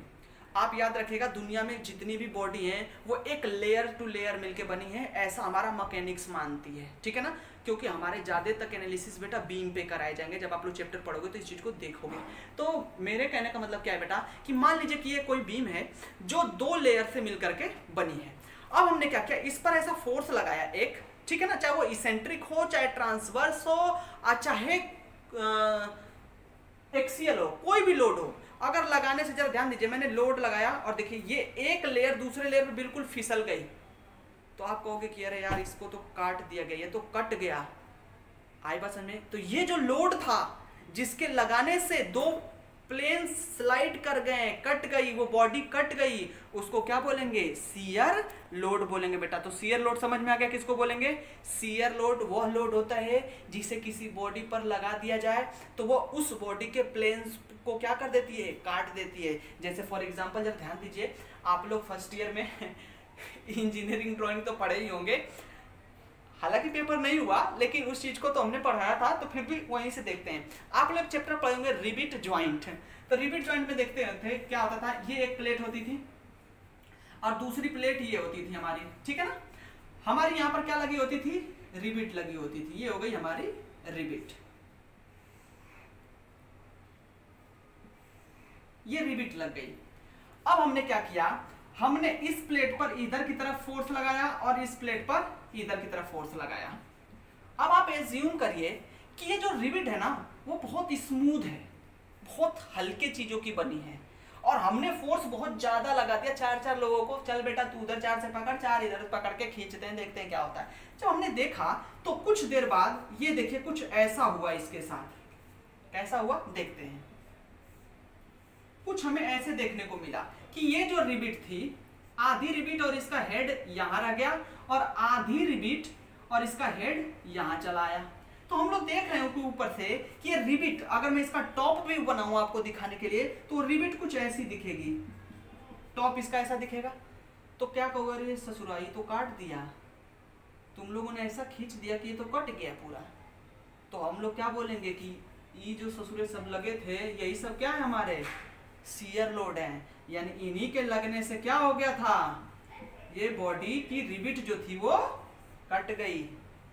आप याद रखिएगा दुनिया में जितनी भी बॉडी है वो एक लेयर टू लेयर मिलके बनी है, ऐसा हमारा मैकेनिक्स मानती है, ठीक है ना। क्योंकि हमारे ज़्यादा तक एनालिसिस बेटा बीम पे कराए जाएंगे, जब आप लोग चैप्टर पढ़ोगे तो इस चीज़ को देखोगे। तो मेरे कहने का मतलब क्या है बेटा, कि मान लीजिए कि ये कोई बीम है जो दो लेयर से मिल करके बनी है। अब हमने क्या किया, इस पर ऐसा फोर्स लगाया एक, ठीक है ना, चाहे वो इसेंट्रिक हो, चाहे ट्रांसवर्स हो, चाहे एक्सियल हो, कोई भी लोड हो, अगर लगाने से, जरा ध्यान दीजिए, मैंने लोड लगाया और देखिए ये एक लेयर दूसरे लेयर पे बिल्कुल फिसल गई, तो आप कहोगे कि अरे यार इसको तो काट दिया गया, ये तो कट गया। आई बात समझ में। तो ये जो लोड था जिसके लगाने से दो प्लेन स्लाइड कर गए, कट गई, वो बॉडी कट गई, उसको क्या बोलेंगे, शियर लोड बोलेंगे बेटा। तो शियर लोड समझ में आ गया, किसको बोलेंगे, शियर लोड वह लोड होता है जिसे किसी बॉडी पर लगा दिया जाए तो वो उस बॉडी के प्लेन्स को क्या कर देती है, काट देती है। जैसे फॉर एग्जांपल जरा ध्यान दीजिए, आप लोग फर्स्ट ईयर में इंजीनियरिंग ड्राइंग तो पढ़े ही होंगे, हालांकि पेपर नहीं हुआ लेकिन उस चीज को तो हमने पढ़ाया था, तो फिर भी वहीं से देखते हैं। आप लोग चैप्टर पढ़ेंगे रिबिट ज्वाइंट, तो रिबिट ज्वाइंट में देखते थे क्या होता था, ये एक प्लेट होती थी और दूसरी प्लेट ये होती थी हमारी, ठीक है ना। हमारी यहाँ पर क्या लगी होती थी, रिबिट लगी होती थी, ये हो गई हमारी रिबिट, ये रिबिट लग गई। अब हमने क्या किया, हमने इस प्लेट पर इधर की तरफ फोर्स लगाया और इस प्लेट पर इधर की तरफ फोर्स लगाया। अब आप एज्यूम करिए कि ये जो रिबिट है ना वो बहुत स्मूथ है, बहुत हल्के चीजों की बनी है, और हमने फोर्स बहुत ज्यादा लगा दिया, चार लोगों को, चल बेटा तू उधर चार से पकड़, चार इधर पकड़ के खींचते हैं, देखते हैं क्या होता है। जब हमने देखा तो कुछ देर बाद ये देखिए कुछ ऐसा हुआ इसके साथ, कैसा हुआ देखते हैं। कुछ हमें ऐसे देखने को मिला कि ये जो रिबिट थी, आधी रिबिट और इसका हेड यहां रह गया और आधी रिबिट और इसका हेड यहां चला आया। तो हम लोग देख रहे हैं कि ऊपर से कि ये रिबिट, अगर मैं इसका टॉप व्यू बनाऊं आपको दिखाने के लिए, तो रिबिट कुछ ऐसी दिखेगी, टॉप इसका ऐसा दिखेगा। तो क्या कहोगे, अरे ससुराई तो काट दिया, तुम लोगों ने ऐसा खींच दिया कि ये तो कट गया पूरा। तो हम लोग क्या बोलेंगे कि ये जो ससुरे सब लगे थे यही सब क्या है, हमारे शियर लोड है, यानी इन्हीं के लगने से क्या हो गया था, ये बॉडी की रिबिट जो थी वो कट गई।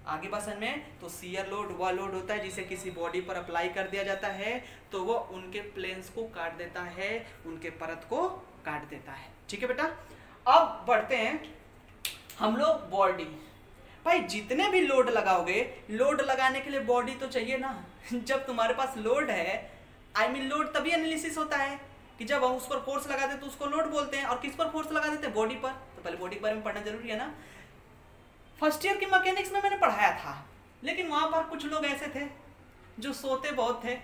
आगे बसन में तो शियर लोड वह लोड होता है जिसे किसी बॉडी पर अप्लाई कर दिया जाता है तो वो उनके प्लेन्स को काट देता है, उनके परत को काट देता है। ठीक है बेटा, अब बढ़ते हैं हम लोग बॉडी। भाई जितने भी लोड लगाओगे, लोड लगाने के लिए बॉडी तो चाहिए ना। जब तुम्हारे पास लोड है, आई मीन लोड तभी एनालिसिस होता है कि जब हम उस पर फोर्स लगा देते तो उसको लोड बोलते हैं, और किस पर फोर्स लगा देते हैं, बॉडी पर। तो पहले बॉडी के बारे में पढ़ना जरूरी है ना। फर्स्ट ईयर की मैकेनिक्स में मैंने पढ़ाया था, लेकिन वहाँ पर कुछ लोग ऐसे थे जो सोते बहुत थे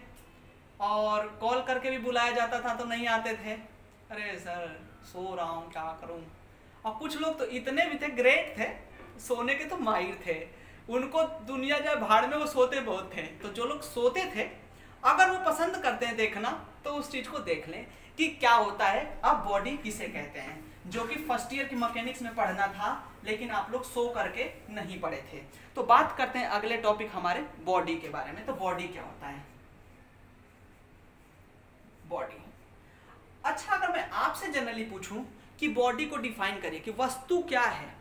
और कॉल करके भी बुलाया जाता था तो नहीं आते थे, अरे सर सो रहा हूँ क्या करूँ। और कुछ लोग तो इतने भी थे, ग्रेट थे, सोने के तो माहिर थे, उनको दुनिया जाए भाड़ में, वो सोते बहुत थे। तो जो लोग सोते थे अगर वो पसंद करते हैं देखना तो उस चीज़ को देख लें कि क्या होता है। अब बॉडी किसे कहते हैं, जो कि फर्स्ट ईयर की मैकेनिक्स में पढ़ना था लेकिन आप लोग सो करके नहीं पढ़े थे। तो बात करते हैं अगले टॉपिक हमारे बॉडी के बारे में। तो बॉडी क्या होता है, बॉडी। अच्छा, अगर मैं आपसे जनरली पूछूं कि बॉडी को डिफाइन करिए कि वस्तु क्या है,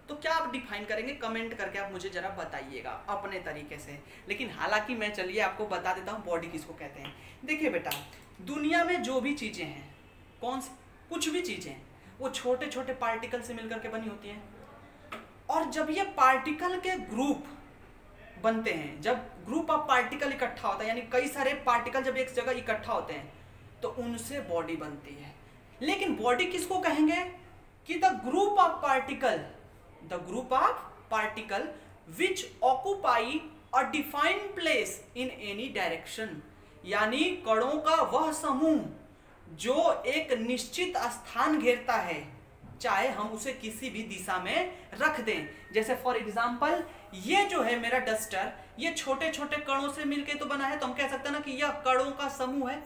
तो क्या आप डिफाइन करेंगे? कमेंट करके आप मुझे जरा बताइएगा अपने तरीके से। लेकिन हालांकि मैं चलिए आपको बता देता हूँ बॉडी किसको कहते हैं। देखिए बेटा, दुनिया में जो भी चीज़ें हैं, कुछ भी चीज़ें, वो छोटे छोटे पार्टिकल से मिलकर के बनी होती हैं। और जब ये पार्टिकल के ग्रुप बनते हैं, जब ग्रुप ऑफ पार्टिकल इकट्ठा होता है, यानी कई सारे पार्टिकल जब एक जगह इकट्ठा होते हैं तो उनसे बॉडी बनती है। लेकिन बॉडी किसको कहेंगे कि the group of particle which occupy a defined place in any direction, यानी कणों का वह समूह जो एक निश्चित स्थान घेरता है, चाहे हम उसे किसी भी दिशा में रख दें। जैसे फॉर एग्जाम्पल ये जो है मेरा डस्टर, ये छोटे छोटे कणों से मिलके तो बना है, तो हम कह सकते हैं ना कि यह कणों का समूह है।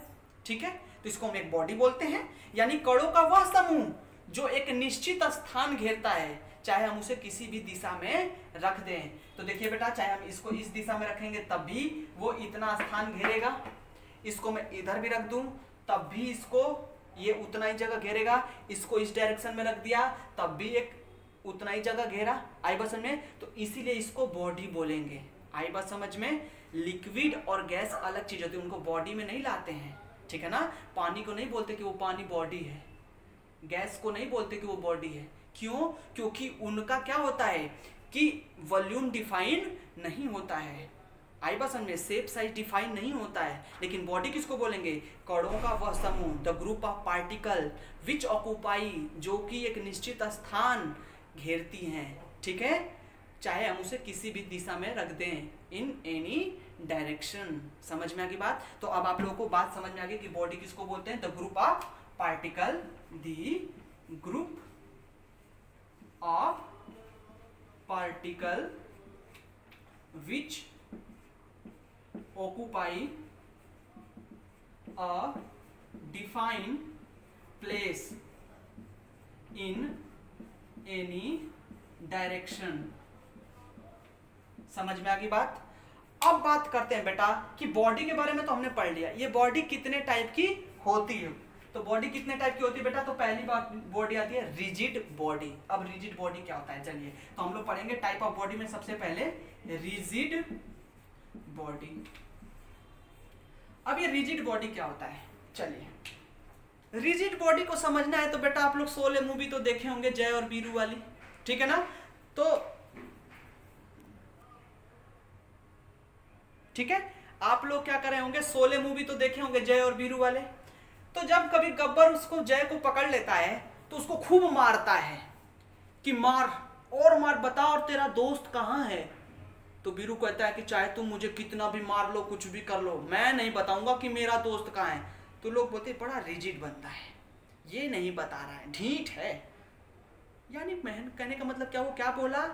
ठीक है, तो इसको हम एक बॉडी बोलते हैं, यानी कणों का वह समूह जो एक निश्चित स्थान घेरता है, चाहे हम उसे किसी भी दिशा में रख दें। तो देखिए बेटा, चाहे हम इसको इस दिशा में रखेंगे तब भी वो इतना स्थान घेरेगा, इसको मैं इधर भी रख दूं तब भी इसको ये उतना ही जगह घेरेगा, इसको इस डायरेक्शन में रख दिया तब भी एक उतना ही जगह घेरा। आई बात समझ में? तो इसीलिए इसको बॉडी बोलेंगे। आई बात समझ में? लिक्विड और गैस अलग चीज होती है, उनको बॉडी में नहीं लाते हैं। ठीक है ना, पानी को नहीं बोलते कि वो पानी बॉडी है, गैस को नहीं बोलते कि वो बॉडी है। क्यों? क्योंकि उनका क्या होता है कि वॉल्यूम डिफाइन नहीं होता है। आई बात समझ में? शेप साइज डिफाइन नहीं होता है। लेकिन बॉडी किसको बोलेंगे? कणों का वह समूह, the group of particle which occupy, जो कि एक निश्चित स्थान घेरती हैं। ठीक है, चाहे हम उसे किसी भी दिशा में रख दें, इन एनी डायरेक्शन। समझ में आ गई बात? तो अब आप लोगों को बात समझ में आ गई कि बॉडी किसको बोलते हैं? The group of particle, the group of particle which occupy a defined place in any direction। समझ में आ गई बात? अब बात करते हैं बेटा कि बॉडी के बारे में तो हमने पढ़ लिया, ये बॉडी कितने टाइप की होती है। तो बॉडी कितने टाइप की होती है बेटा? तो पहली बात बॉडी आती है रिजिड बॉडी। अब रिजिड बॉडी क्या होता है, चलिए तो हम लोग पढ़ेंगे टाइप ऑफ बॉडी में। सबसे पहले रिजिड बॉडी। अब ये रिजिड बॉडी क्या होता है, चलिए रिजिड बॉडी को समझना है तो बेटा आप लोग शोले मूवी तो देखे होंगे, जय और वीरू वाली। ठीक है ना, तो ठीक है, आप लोग क्या कर रहे होंगे, शोले मूवी तो देखे होंगे, जय और वीरू वाले। तो जब कभी गब्बर उसको जय को पकड़ लेता है तो उसको खूब मारता है कि मार और मार, बता और तेरा दोस्त कहाँ है। तो वीरू कहता है कि चाहे तुम मुझे कितना भी मार लो, कुछ भी कर लो, मैं नहीं बताऊंगा कि मेरा दोस्त कहाँ है। तो लोग बोलते बड़ा रिजिड बनता है, ये नहीं बता रहा है, ढीठ है। यानी महन कहने का मतलब क्या, वो क्या बोला,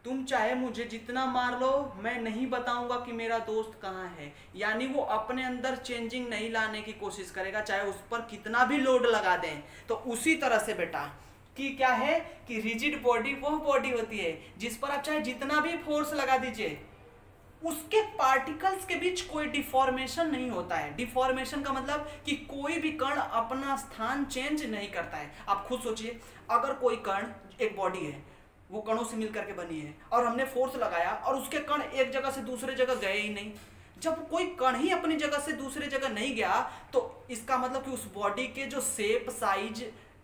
तुम चाहे मुझे जितना मार लो, मैं नहीं बताऊंगा कि मेरा दोस्त कहाँ है। यानी वो अपने अंदर चेंजिंग नहीं लाने की कोशिश करेगा, चाहे उस पर कितना भी लोड लगा दें। तो उसी तरह से बेटा कि क्या है कि रिजिड बॉडी वह बॉडी होती है जिस पर आप चाहे जितना भी फोर्स लगा दीजिए उसके पार्टिकल्स के बीच कोई डिफॉर्मेशन नहीं होता है। डिफॉर्मेशन का मतलब कि कोई भी कण अपना स्थान चेंज नहीं करता है। आप खुद सोचिए, अगर कोई कण, एक बॉडी है, वो कणों से मिलकर के बनी है और हमने फोर्स लगाया और उसके कण एक जगह से दूसरे जगह गए ही नहीं। जब कोई कण ही अपनी जगह से दूसरे जगह नहीं गया तो इसका मतलब कि उस बॉडी के जो शेप, साइज,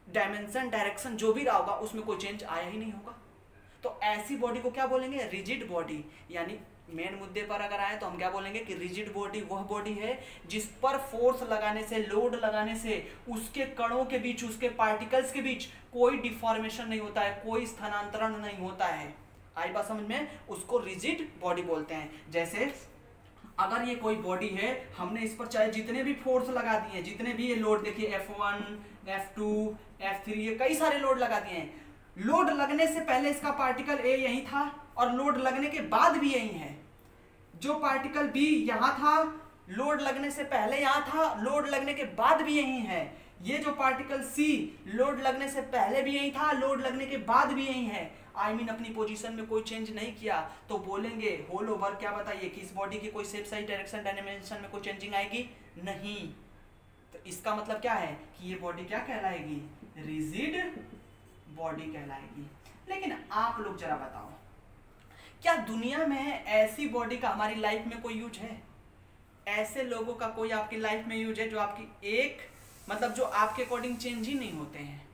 डायमेंशन, डायरेक्शन जो भी रहा होगा उसमें कोई चेंज आया ही नहीं होगा। तो ऐसी बॉडी को क्या बोलेंगे? Rigid body. यानी मेन मुद्दे पर अगर आए तो हम क्या बोलेंगे कि रिजिड बॉडी वह बॉडी है जिस पर फोर्स लगाने से, लोड लगाने से उसके कणों के बीच, उसके पार्टिकल्स के बीच कोई डिफॉर्मेशन नहीं होता है, कोई स्थानांतरण नहीं होता है। आई बात समझ में? उसको रिजिड बॉडी बोलते हैं। जैसे अगर ये कोई बॉडी है, हमने इस पर चाहे जितने भी फोर्स लगा दिए, जितने भी ये लोड, देखिए F1, F2, F3, ये कई सारे लोड लगा दिए हैं। लोड लगने से पहले इसका पार्टिकल A यही था और लोड लगने के बाद भी यही है। जो पार्टिकल B यहां था, लोड लगने से पहले यहां था, लोड लगने के बाद भी यही है। ये जो पार्टिकल C लोड लगने से पहले भी यही था, लोड लगने के बाद भी यही है। आई मीन अपनी पोजीशन में कोई चेंज नहीं किया। तो बोलेंगे होल ओवर, क्या बताइए कि इस बॉडी की कोई शेप, साइज, डायरेक्शन, डायमेंशन में कोई चेंजिंग आएगी नहीं। तो इसका मतलब क्या है कि ये बॉडी क्या कहलाएगी? रिजिड बॉडी कहलाएगी। लेकिन आप लोग जरा बताओ, क्या दुनिया में ऐसी बॉडी का हमारी लाइफ में कोई यूज है? ऐसे लोगों का कोई आपकी लाइफ में यूज है जो आपकी एक, मतलब जो आपके अकॉर्डिंग चेंज ही नहीं होते हैं?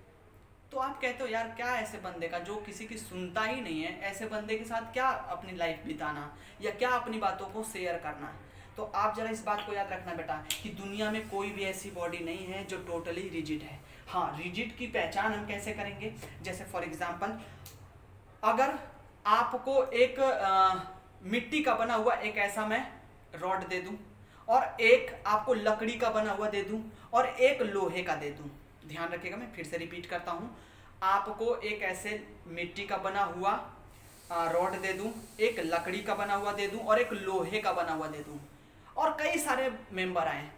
तो आप कहते हो यार क्या ऐसे बंदे का जो किसी की सुनता ही नहीं है, ऐसे बंदे के साथ क्या अपनी लाइफ बिताना या क्या अपनी बातों को शेयर करना। तो आप जरा इस बात को याद रखना बेटा कि दुनिया में कोई भी ऐसी बॉडी नहीं है जो टोटली रिजिड है। हाँ, रिजिड की पहचान हम कैसे करेंगे? जैसे फॉर एग्जाम्पल, अगर आपको एक मिट्टी का बना हुआ एक ऐसा मैं रॉड दे दूं और एक आपको लकड़ी का बना हुआ दे दूं और एक लोहे का दे दूं, ध्यान रखिएगा, मैं फिर से रिपीट करता हूं, आपको एक ऐसे मिट्टी का बना हुआ रॉड दे दूं, एक लकड़ी का बना हुआ दे दूं और एक लोहे का बना हुआ दे दूं, और कई सारे मेंबर आए।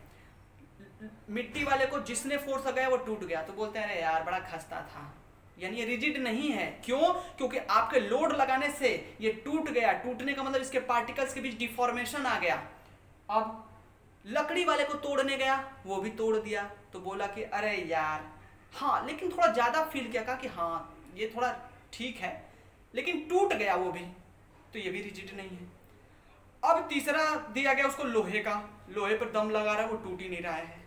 मिट्टी वाले को जिसने फोर्स लगाया वो टूट गया तो बोलते हैं अरे यार बड़ा खस्ता था, यानी ये रिजिड नहीं है। क्यों? क्योंकि आपके लोड लगाने से ये टूट गया। टूटने का मतलब इसके पार्टिकल्स के बीच डिफॉर्मेशन आ गया। अब लकड़ी वाले को तोड़ने गया, वो भी तोड़ दिया, तो बोला कि अरे यार, हाँ लेकिन थोड़ा ज्यादा फील किया, कहा कि हाँ ये थोड़ा ठीक है, लेकिन टूट गया वो भी, तो ये भी रिजिड नहीं है। अब तीसरा दिया गया उसको लोहे का, लोहे पर दम लगा रहा है, वो टूट ही नहीं रहा है,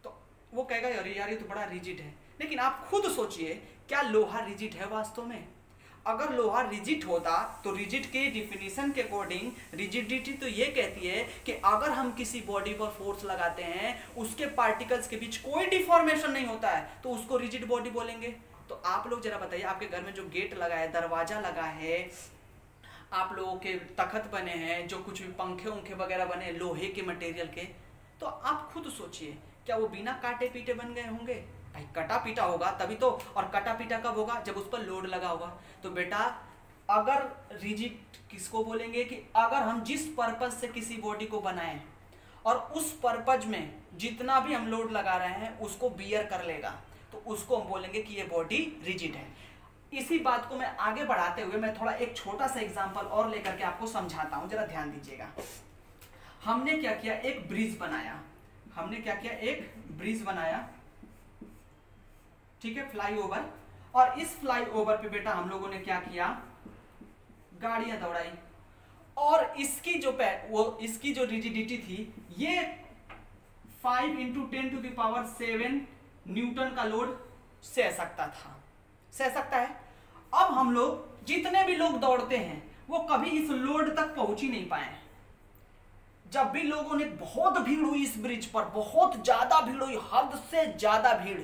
तो वो कहेगा अरे यार ये तो बड़ा रिजिड है। लेकिन आप खुद सोचिए, क्या लोहा रिजिड है वास्तव में? अगर लोहा रिजिड होता तो रिजिड के डिफिनीशन के अकॉर्डिंग रिजिडिटी तो ये कहती है कि अगर हम किसी बॉडी पर फोर्स लगाते हैं, उसके पार्टिकल्स के बीच कोई डिफॉर्मेशन नहीं होता है, तो उसको रिजिड बॉडी बोलेंगे। तो आप लोग जरा बताइए, आपके घर में जो गेट लगा है, दरवाजा लगा है, आप लोगों के तखत बने हैं, जो कुछ भी पंखे उंखे वगैरह बने लोहे के मटेरियल के, तो आप खुद सोचिए क्या वो बिना काटे पीटे बन गए होंगे? भाई कटा पीटा होगा तभी तो। और कटा पीटा कब होगा? जब उस पर लोड लगा होगा। तो बेटा अगर रिजिड किसको बोलेंगे कि अगर हम जिस पर्पज से किसी बॉडी को बनाएं और उस पर्पज में जितना भी हम लोड लगा रहे हैं उसको बियर कर लेगा, तो उसको हम बोलेंगे कि ये बॉडी रिजिड है। इसी बात को मैं आगे बढ़ाते हुए मैं थोड़ा एक छोटा सा एग्जांपल और लेकर के आपको समझाता हूं, जरा ध्यान दीजिएगा। हमने क्या किया? एक ब्रिज बनाया। हमने क्या किया? एक ब्रिज बनाया, ठीक है, फ्लाईओवर। और इस फ्लाईओवर पे बेटा हम लोगों ने क्या किया? गाड़ियां दौड़ाई। और इसकी जो रिजिडिटी थी, ये 5 × 10⁻⁷ न्यूटन का लोड सह सकता था, सह सकता है। अब हम लोग जितने भी लोग दौड़ते हैं वो कभी इस लोड तक पहुंच ही नहीं पाए। जब भी लोगों ने, बहुत भीड़ हुई इस ब्रिज पर, बहुत ज्यादा भीड़ हुई, हद से ज्यादा भीड़,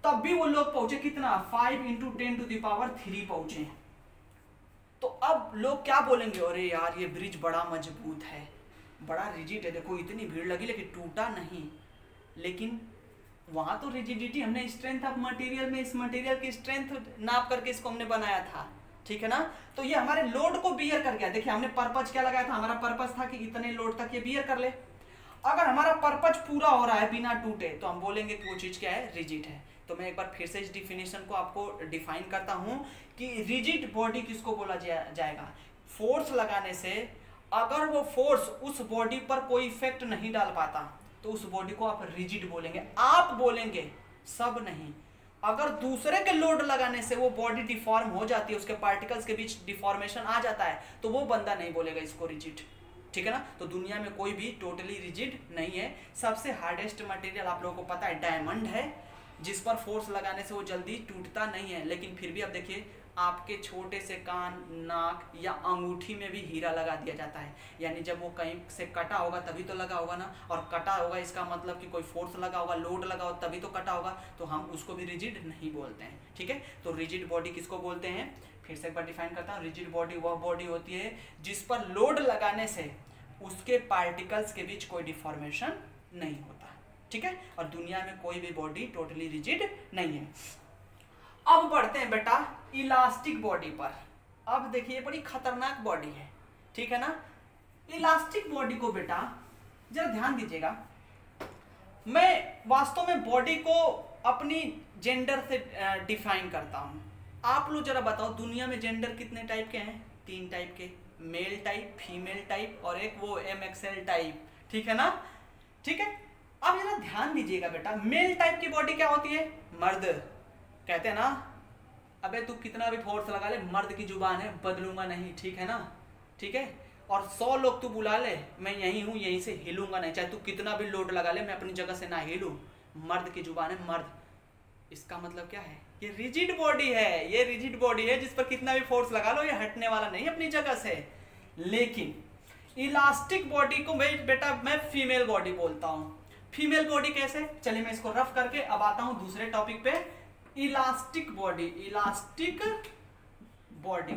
तब भी वो लोग पहुंचे कितना? 5 × 10⁻³ पहुंचे। तो अब लोग क्या बोलेंगे? अरे यार ये ब्रिज बड़ा मजबूत है, बड़ा रिजिड है, देखो इतनी भीड़ लगी लेकिन टूटा नहीं। लेकिन वहां तो रिजिडिटी, हमने स्ट्रेंथ ऑफ मटेरियल में इस मटेरियल की स्ट्रेंथ नाप करके इसको हमने बनाया था, ठीक है ना? तो ये हमारे लोड को बियर कर गया। देखिए हमने पर्पज क्या लगाया था? हमारा पर्पज था कि इतने लोड तक ये बियर कर ले। अगर हमारा पर्पज पूरा हो रहा है बिना टूटे, तो हम बोलेंगे कि वो चीज क्या है? रिजिड है। तो मैं एक बार फिर से इस डिफिनेशन को आपको डिफाइन करता हूं कि रिजिड बॉडी किसको बोला जाएगा? फोर्स लगाने से अगर वो फोर्स उस बॉडी पर कोई इफेक्ट नहीं डाल पाता तो उस बॉडी को आप रिजिड बोलेंगे, आप बोलेंगे, सब नहीं। अगर दूसरे के लोड लगाने से वो बॉडी डिफॉर्म हो जाती है, उसके पार्टिकल्स के बीच डिफॉर्मेशन आ जाता है, तो वो बंदा नहीं बोलेगा इसको रिजिड, ठीक है ना। तो दुनिया में कोई भी टोटली रिजिड नहीं है। सबसे हार्डेस्ट मटेरियल आप लोगों को पता है डायमंड है, जिस पर फोर्स लगाने से वो जल्दी टूटता नहीं है, लेकिन फिर भी अब देखिए आपके छोटे से कान, नाक या अंगूठी में भी हीरा लगा दिया जाता है, यानी जब वो कहीं से कटा होगा तभी तो लगा होगा ना, और कटा होगा इसका मतलब कि कोई फोर्स लगा होगा, लोड लगा होगा तभी तो कटा होगा, तो हम उसको भी रिजिड नहीं बोलते हैं, ठीक है। तो रिजिड बॉडी किसको बोलते हैं, फिर से एक बार डिफाइन करता हूँ। रिजिड बॉडी वह बॉडी होती है जिस पर लोड लगाने से उसके पार्टिकल्स के बीच कोई डिफॉर्मेशन नहीं होता, ठीक है। और दुनिया में कोई भी बॉडी टोटली रिजिड नहीं है। अब बढ़ते हैं बेटा इलास्टिक बॉडी पर। अब देखिए बड़ी खतरनाक बॉडी है, ठीक है ना। इलास्टिक बॉडी को बेटा जरा ध्यान दीजिएगा, मैं वास्तव में बॉडी को अपनी जेंडर से डिफाइन करता हूं। आप लोग जरा बताओ दुनिया में जेंडर कितने टाइप के हैं, 3 टाइप के, मेल टाइप, फीमेल टाइप और एक वो MXL टाइप, ठीक है ना, ठीक है। अब जरा ध्यान दीजिएगा बेटा, मेल टाइप की बॉडी क्या होती है, मर्द, कहते हैं ना अबे तू कितना भी फोर्स लगा ले, मर्द की जुबान है, बदलूंगा नहीं, ठीक है ना, ठीक है। और 100 लोग तू बुला ले, मैं यहीं हूं, यहीं से हिलूंगा नहीं, चाहे तू कितना भी लोड लगा ले, मैं अपनी जगह से ना हिलूं, मर्द की जुबान है, मर्द। इसका मतलब क्या है, ये रिजिड बॉडी है, ये रिजिड बॉडी है जिस पर कितना भी फोर्स लगा लो ये हटने वाला नहीं अपनी जगह से। लेकिन इलास्टिक बॉडी को बेटा मैं फीमेल बॉडी बोलता हूं। फीमेल बॉडी कैसे, चलिए मैं इसको रफ करके अब आता हूं दूसरे टॉपिक पे। Elastic body, elastic body,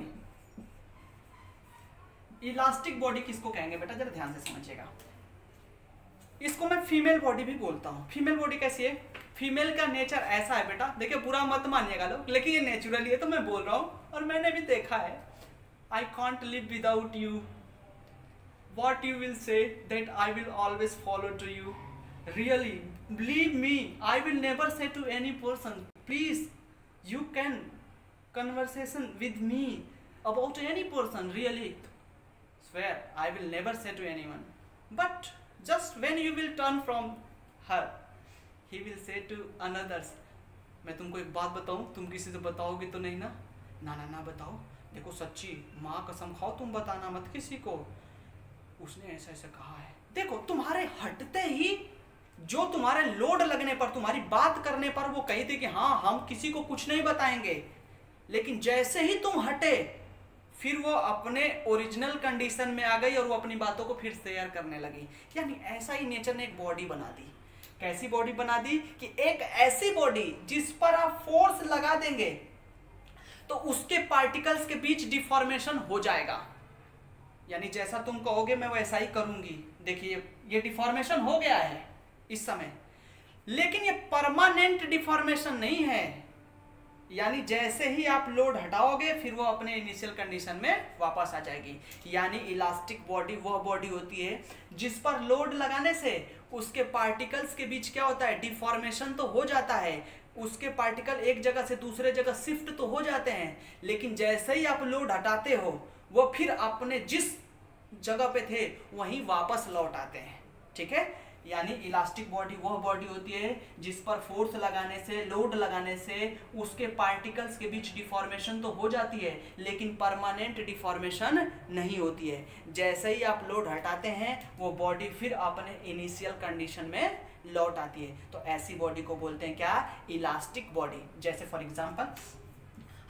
elastic body किसको कहेंगे बेटा, जरा ध्यान से समझिएगा। इसको मैं फीमेल बॉडी भी बोलता हूं। फीमेल बॉडी कैसी है, फीमेल का नेचर ऐसा है बेटा, देखिए बुरा मत मानिएगा लोग, लेकिन ये नेचुरली है तो मैं बोल रहा हूं और मैंने भी देखा है। I can't live without you, what you will say that I will always follow to you, really believe me, I will never say to any person please you can conversation with me about any person, really swear I will never say to anyone, but just when you will turn from her he will say to others। मैं तुमको एक बात बताऊं, तुम किसी से बताओगे तो नहीं ना, ना ना ना बताओ, देखो सच्ची माँ कसम खाओ तुम बताना मत किसी को, उसने ऐसा ऐसा कहा है। देखो तुम्हारे हटते ही जो तुम्हारे लोड लगने पर, तुम्हारी बात करने पर वो कही थी कि हाँ हम किसी को कुछ नहीं बताएंगे, लेकिन जैसे ही तुम हटे फिर वो अपने ओरिजिनल कंडीशन में आ गई और वो अपनी बातों को फिर शेयर करने लगी। यानी ऐसा ही नेचर ने एक बॉडी बना दी। कैसी बॉडी बना दी कि एक ऐसी बॉडी जिस पर आप फोर्स लगा देंगे तो उसके पार्टिकल्स के बीच डिफॉर्मेशन हो जाएगा, यानी जैसा तुम कहोगे मैं वैसा ही करूंगी। देखिए ये डिफॉर्मेशन हो गया है इस समय, लेकिन ये परमानेंट डिफॉर्मेशन नहीं है, यानी जैसे ही आप लोड हटाओगे फिर वो अपने इनिशियल कंडीशन में वापस आ जाएगी। यानी इलास्टिक बॉडी वह बॉडी होती है जिस पर लोड लगाने से उसके पार्टिकल्स के बीच क्या होता है, डिफॉर्मेशन तो हो जाता है, उसके पार्टिकल एक जगह से दूसरे जगह शिफ्ट तो हो जाते हैं, लेकिन जैसे ही आप लोड हटाते हो वो फिर अपने जिस जगह पे थे वहीं वापस लौट आते हैं, ठीक है। यानी इलास्टिक बॉडी वह बॉडी होती है जिस पर फोर्स लगाने से, लोड लगाने से उसके पार्टिकल्स के बीच डिफॉर्मेशन तो हो जाती है लेकिन परमानेंट डिफॉर्मेशन नहीं होती है। जैसे ही आप लोड हटाते हैं वो बॉडी फिर अपने इनिशियल कंडीशन में लौट आती है। तो ऐसी बॉडी को बोलते हैं क्या, इलास्टिक बॉडी। जैसे फॉर एग्जांपल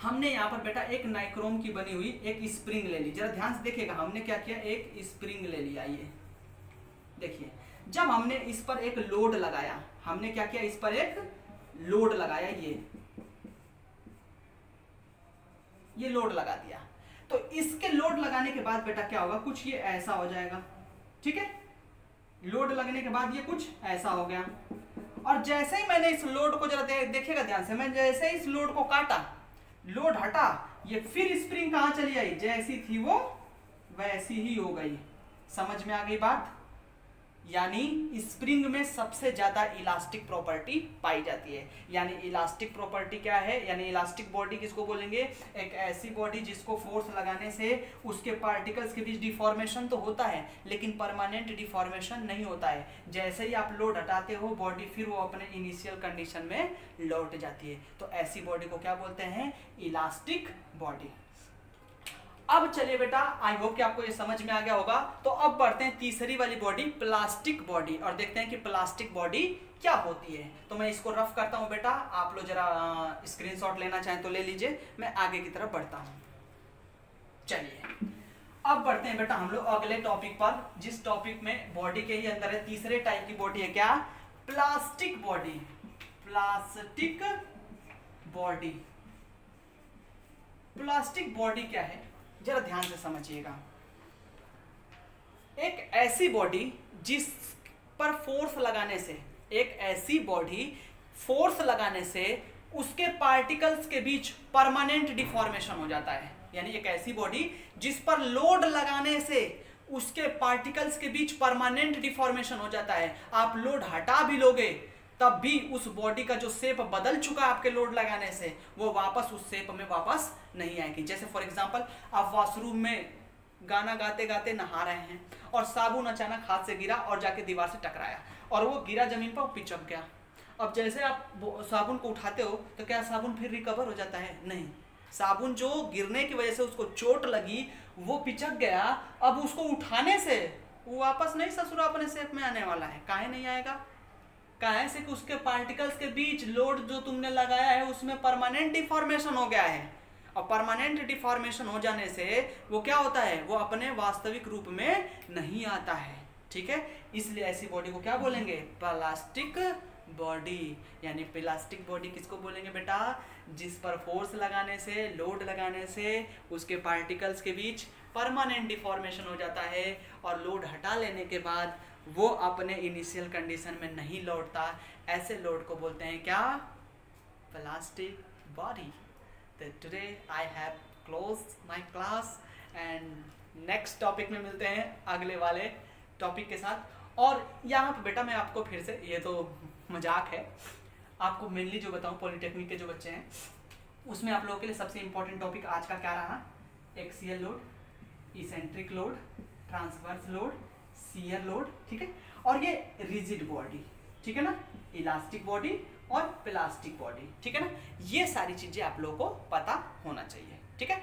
हमने यहाँ पर बेटा एक नाइक्रोम की बनी हुई एक स्प्रिंग ले ली, जरा ध्यान से देखिएगा, हमने क्या किया, एक स्प्रिंग ले लिया। ये देखिए जब हमने इस पर एक लोड लगाया, हमने क्या किया, इस पर एक लोड लगाया, ये लोड लगा दिया, तो इसके लोड लगाने के बाद बेटा क्या होगा, कुछ ये ऐसा हो जाएगा, ठीक है। लोड लगने के बाद ये कुछ ऐसा हो गया, और जैसे ही मैंने इस लोड को जरा देखिएगा ध्यान से, मैं जैसे ही इस लोड को काटा, लोड हटा, ये फिर स्प्रिंग कहां चली आई, जैसी थी वो वैसी ही हो गई। समझ में आ गई बात, यानी स्प्रिंग में सबसे ज्यादा इलास्टिक प्रॉपर्टी पाई जाती है। यानी इलास्टिक प्रॉपर्टी क्या है, यानी इलास्टिक बॉडी किसको बोलेंगे, एक ऐसी बॉडी जिसको फोर्स लगाने से उसके पार्टिकल्स के बीच डिफॉर्मेशन तो होता है लेकिन परमानेंट डिफॉर्मेशन नहीं होता है। जैसे ही आप लोड हटाते हो बॉडी फिर वो अपने इनिशियल कंडीशन में लौट जाती है। तो ऐसी बॉडी को क्या बोलते हैं, इलास्टिक बॉडी। अब चलिए बेटा, आई होप कि आपको ये समझ में आ गया होगा। तो अब बढ़ते हैं तीसरी वाली बॉडी, प्लास्टिक बॉडी, और देखते हैं कि प्लास्टिक बॉडी क्या होती है। तो मैं इसको रफ करता हूं बेटा, आप लोग जरा स्क्रीनशॉट लेना चाहें तो ले लीजिए, मैं आगे की तरफ बढ़ता हूं। चलिए अब बढ़ते हैं बेटा हम लोग अगले टॉपिक पर, जिस टॉपिक में बॉडी के ही अंदर है तीसरे टाइप की बॉडी है क्या, plastic body. Plastic body, plastic body क्या है जरा ध्यान से समझिएगा। एक ऐसी बॉडी जिस पर फोर्स लगाने से, एक ऐसी बॉडी फोर्स लगाने से उसके पार्टिकल्स के बीच परमानेंट डिफॉर्मेशन हो जाता है। यानी एक ऐसी बॉडी जिस पर लोड लगाने से उसके पार्टिकल्स के बीच परमानेंट डिफॉर्मेशन हो जाता है। आप लोड हटा भी लोगे तब भी उस बॉडी का जो शेप बदल चुका है आपके लोड लगाने से, वो वापस उस शेप में वापस नहीं आएगी। जैसे फॉर एग्जांपल आप वॉशरूम में गाना गाते गाते नहा रहे हैं और साबुन अचानक हाथ से गिरा और जाके दीवार से टकराया और वो गिरा जमीन पर, पिचक गया। अब जैसे आप साबुन को उठाते हो तो क्या साबुन फिर रिकवर हो जाता है? नहीं, साबुन जो गिरने की वजह से उसको चोट लगी वो पिचक गया, अब उसको उठाने से वो वापस नहीं ससुरा अपने शेप में आने वाला है। काहे नहीं आएगा? काहे से कि उसके पार्टिकल्स के बीच लोड जो तुमने लगाया है उसमें परमानेंट डिफॉर्मेशन हो गया है। और परमानेंट डिफॉर्मेशन हो जाने से वो क्या होता है, वो अपने वास्तविक रूप में नहीं आता है। ठीक है, इसलिए ऐसी बॉडी को क्या बोलेंगे, प्लास्टिक बॉडी। यानी प्लास्टिक बॉडी किसको बोलेंगे बेटा, जिस पर फोर्स लगाने से, लोड लगाने से उसके पार्टिकल्स के बीच परमानेंट डिफॉर्मेशन हो जाता है और लोड हटा लेने के बाद वो अपने इनिशियल कंडीशन में नहीं लौटता। ऐसे लोड को बोलते हैं क्या, प्लास्टिक बॉडी। तो today I have close my class and next topic में मिलते हैं अगले वाले टॉपिक के साथ। और यहाँ पे बेटा मैं आपको फिर से, ये तो मजाक है, आपको मेनली जो बताऊँ पॉलिटेक्निक के जो बच्चे हैं उसमें आप लोगों के लिए सबसे इंपॉर्टेंट टॉपिक आज का क्या रहा, axial load, eccentric load, transverse load, shear load. ठीक है, और ये रिजिड बॉडी, ठीक है ना, इलास्टिक बॉडी और प्लास्टिक बॉडी। ठीक है ना, ये सारी चीजें आप लोगों को पता होना चाहिए। ठीक है,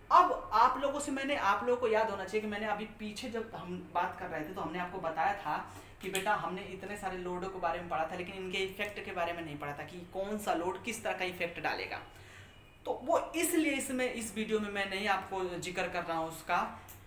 अब आप लोगों से मैंने, आप लोगों को याद होना चाहिए कि मैंने अभी पीछे जब हम बात कर रहे थे तो हमने आपको बताया था कि बेटा हमने इतने सारे लोडों के बारे में पढ़ा था लेकिन इनके इफेक्ट के बारे में नहीं पढ़ा था कि कौन सा लोड किस तरह का इफेक्ट डालेगा। तो वो इसलिए इसमें इस वीडियो में मैं नहीं आपको जिक्र कर रहा हूँ उसका,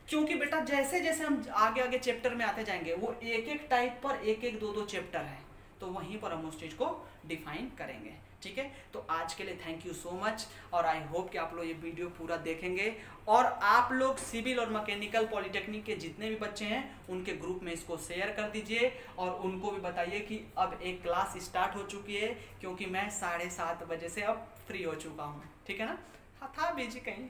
क्योंकि बेटा जैसे जैसे हम आगे आगे चैप्टर में आते जाएंगे वो एक एक टाइप पर एक एक दो चैप्टर है, तो वहीं पर हम उस चीज़ को डिफाइन करेंगे। ठीक है, तो आज के लिए थैंक यू सो मच और आई होप कि आप लोग ये वीडियो पूरा देखेंगे और आप लोग सिविल और मैकेनिकल पॉलिटेक्निक के जितने भी बच्चे हैं उनके ग्रुप में इसको शेयर कर दीजिए और उनको भी बताइए कि अब एक क्लास स्टार्ट हो चुकी है, क्योंकि मैं 7:30 बजे से अब फ्री हो चुका हूँ। ठीक है ना, हाँ था बिजी कहीं,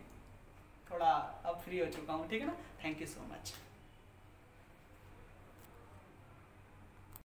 थोड़ा अब फ्री हो चुका हूँ। ठीक है ना, थैंक यू सो मच।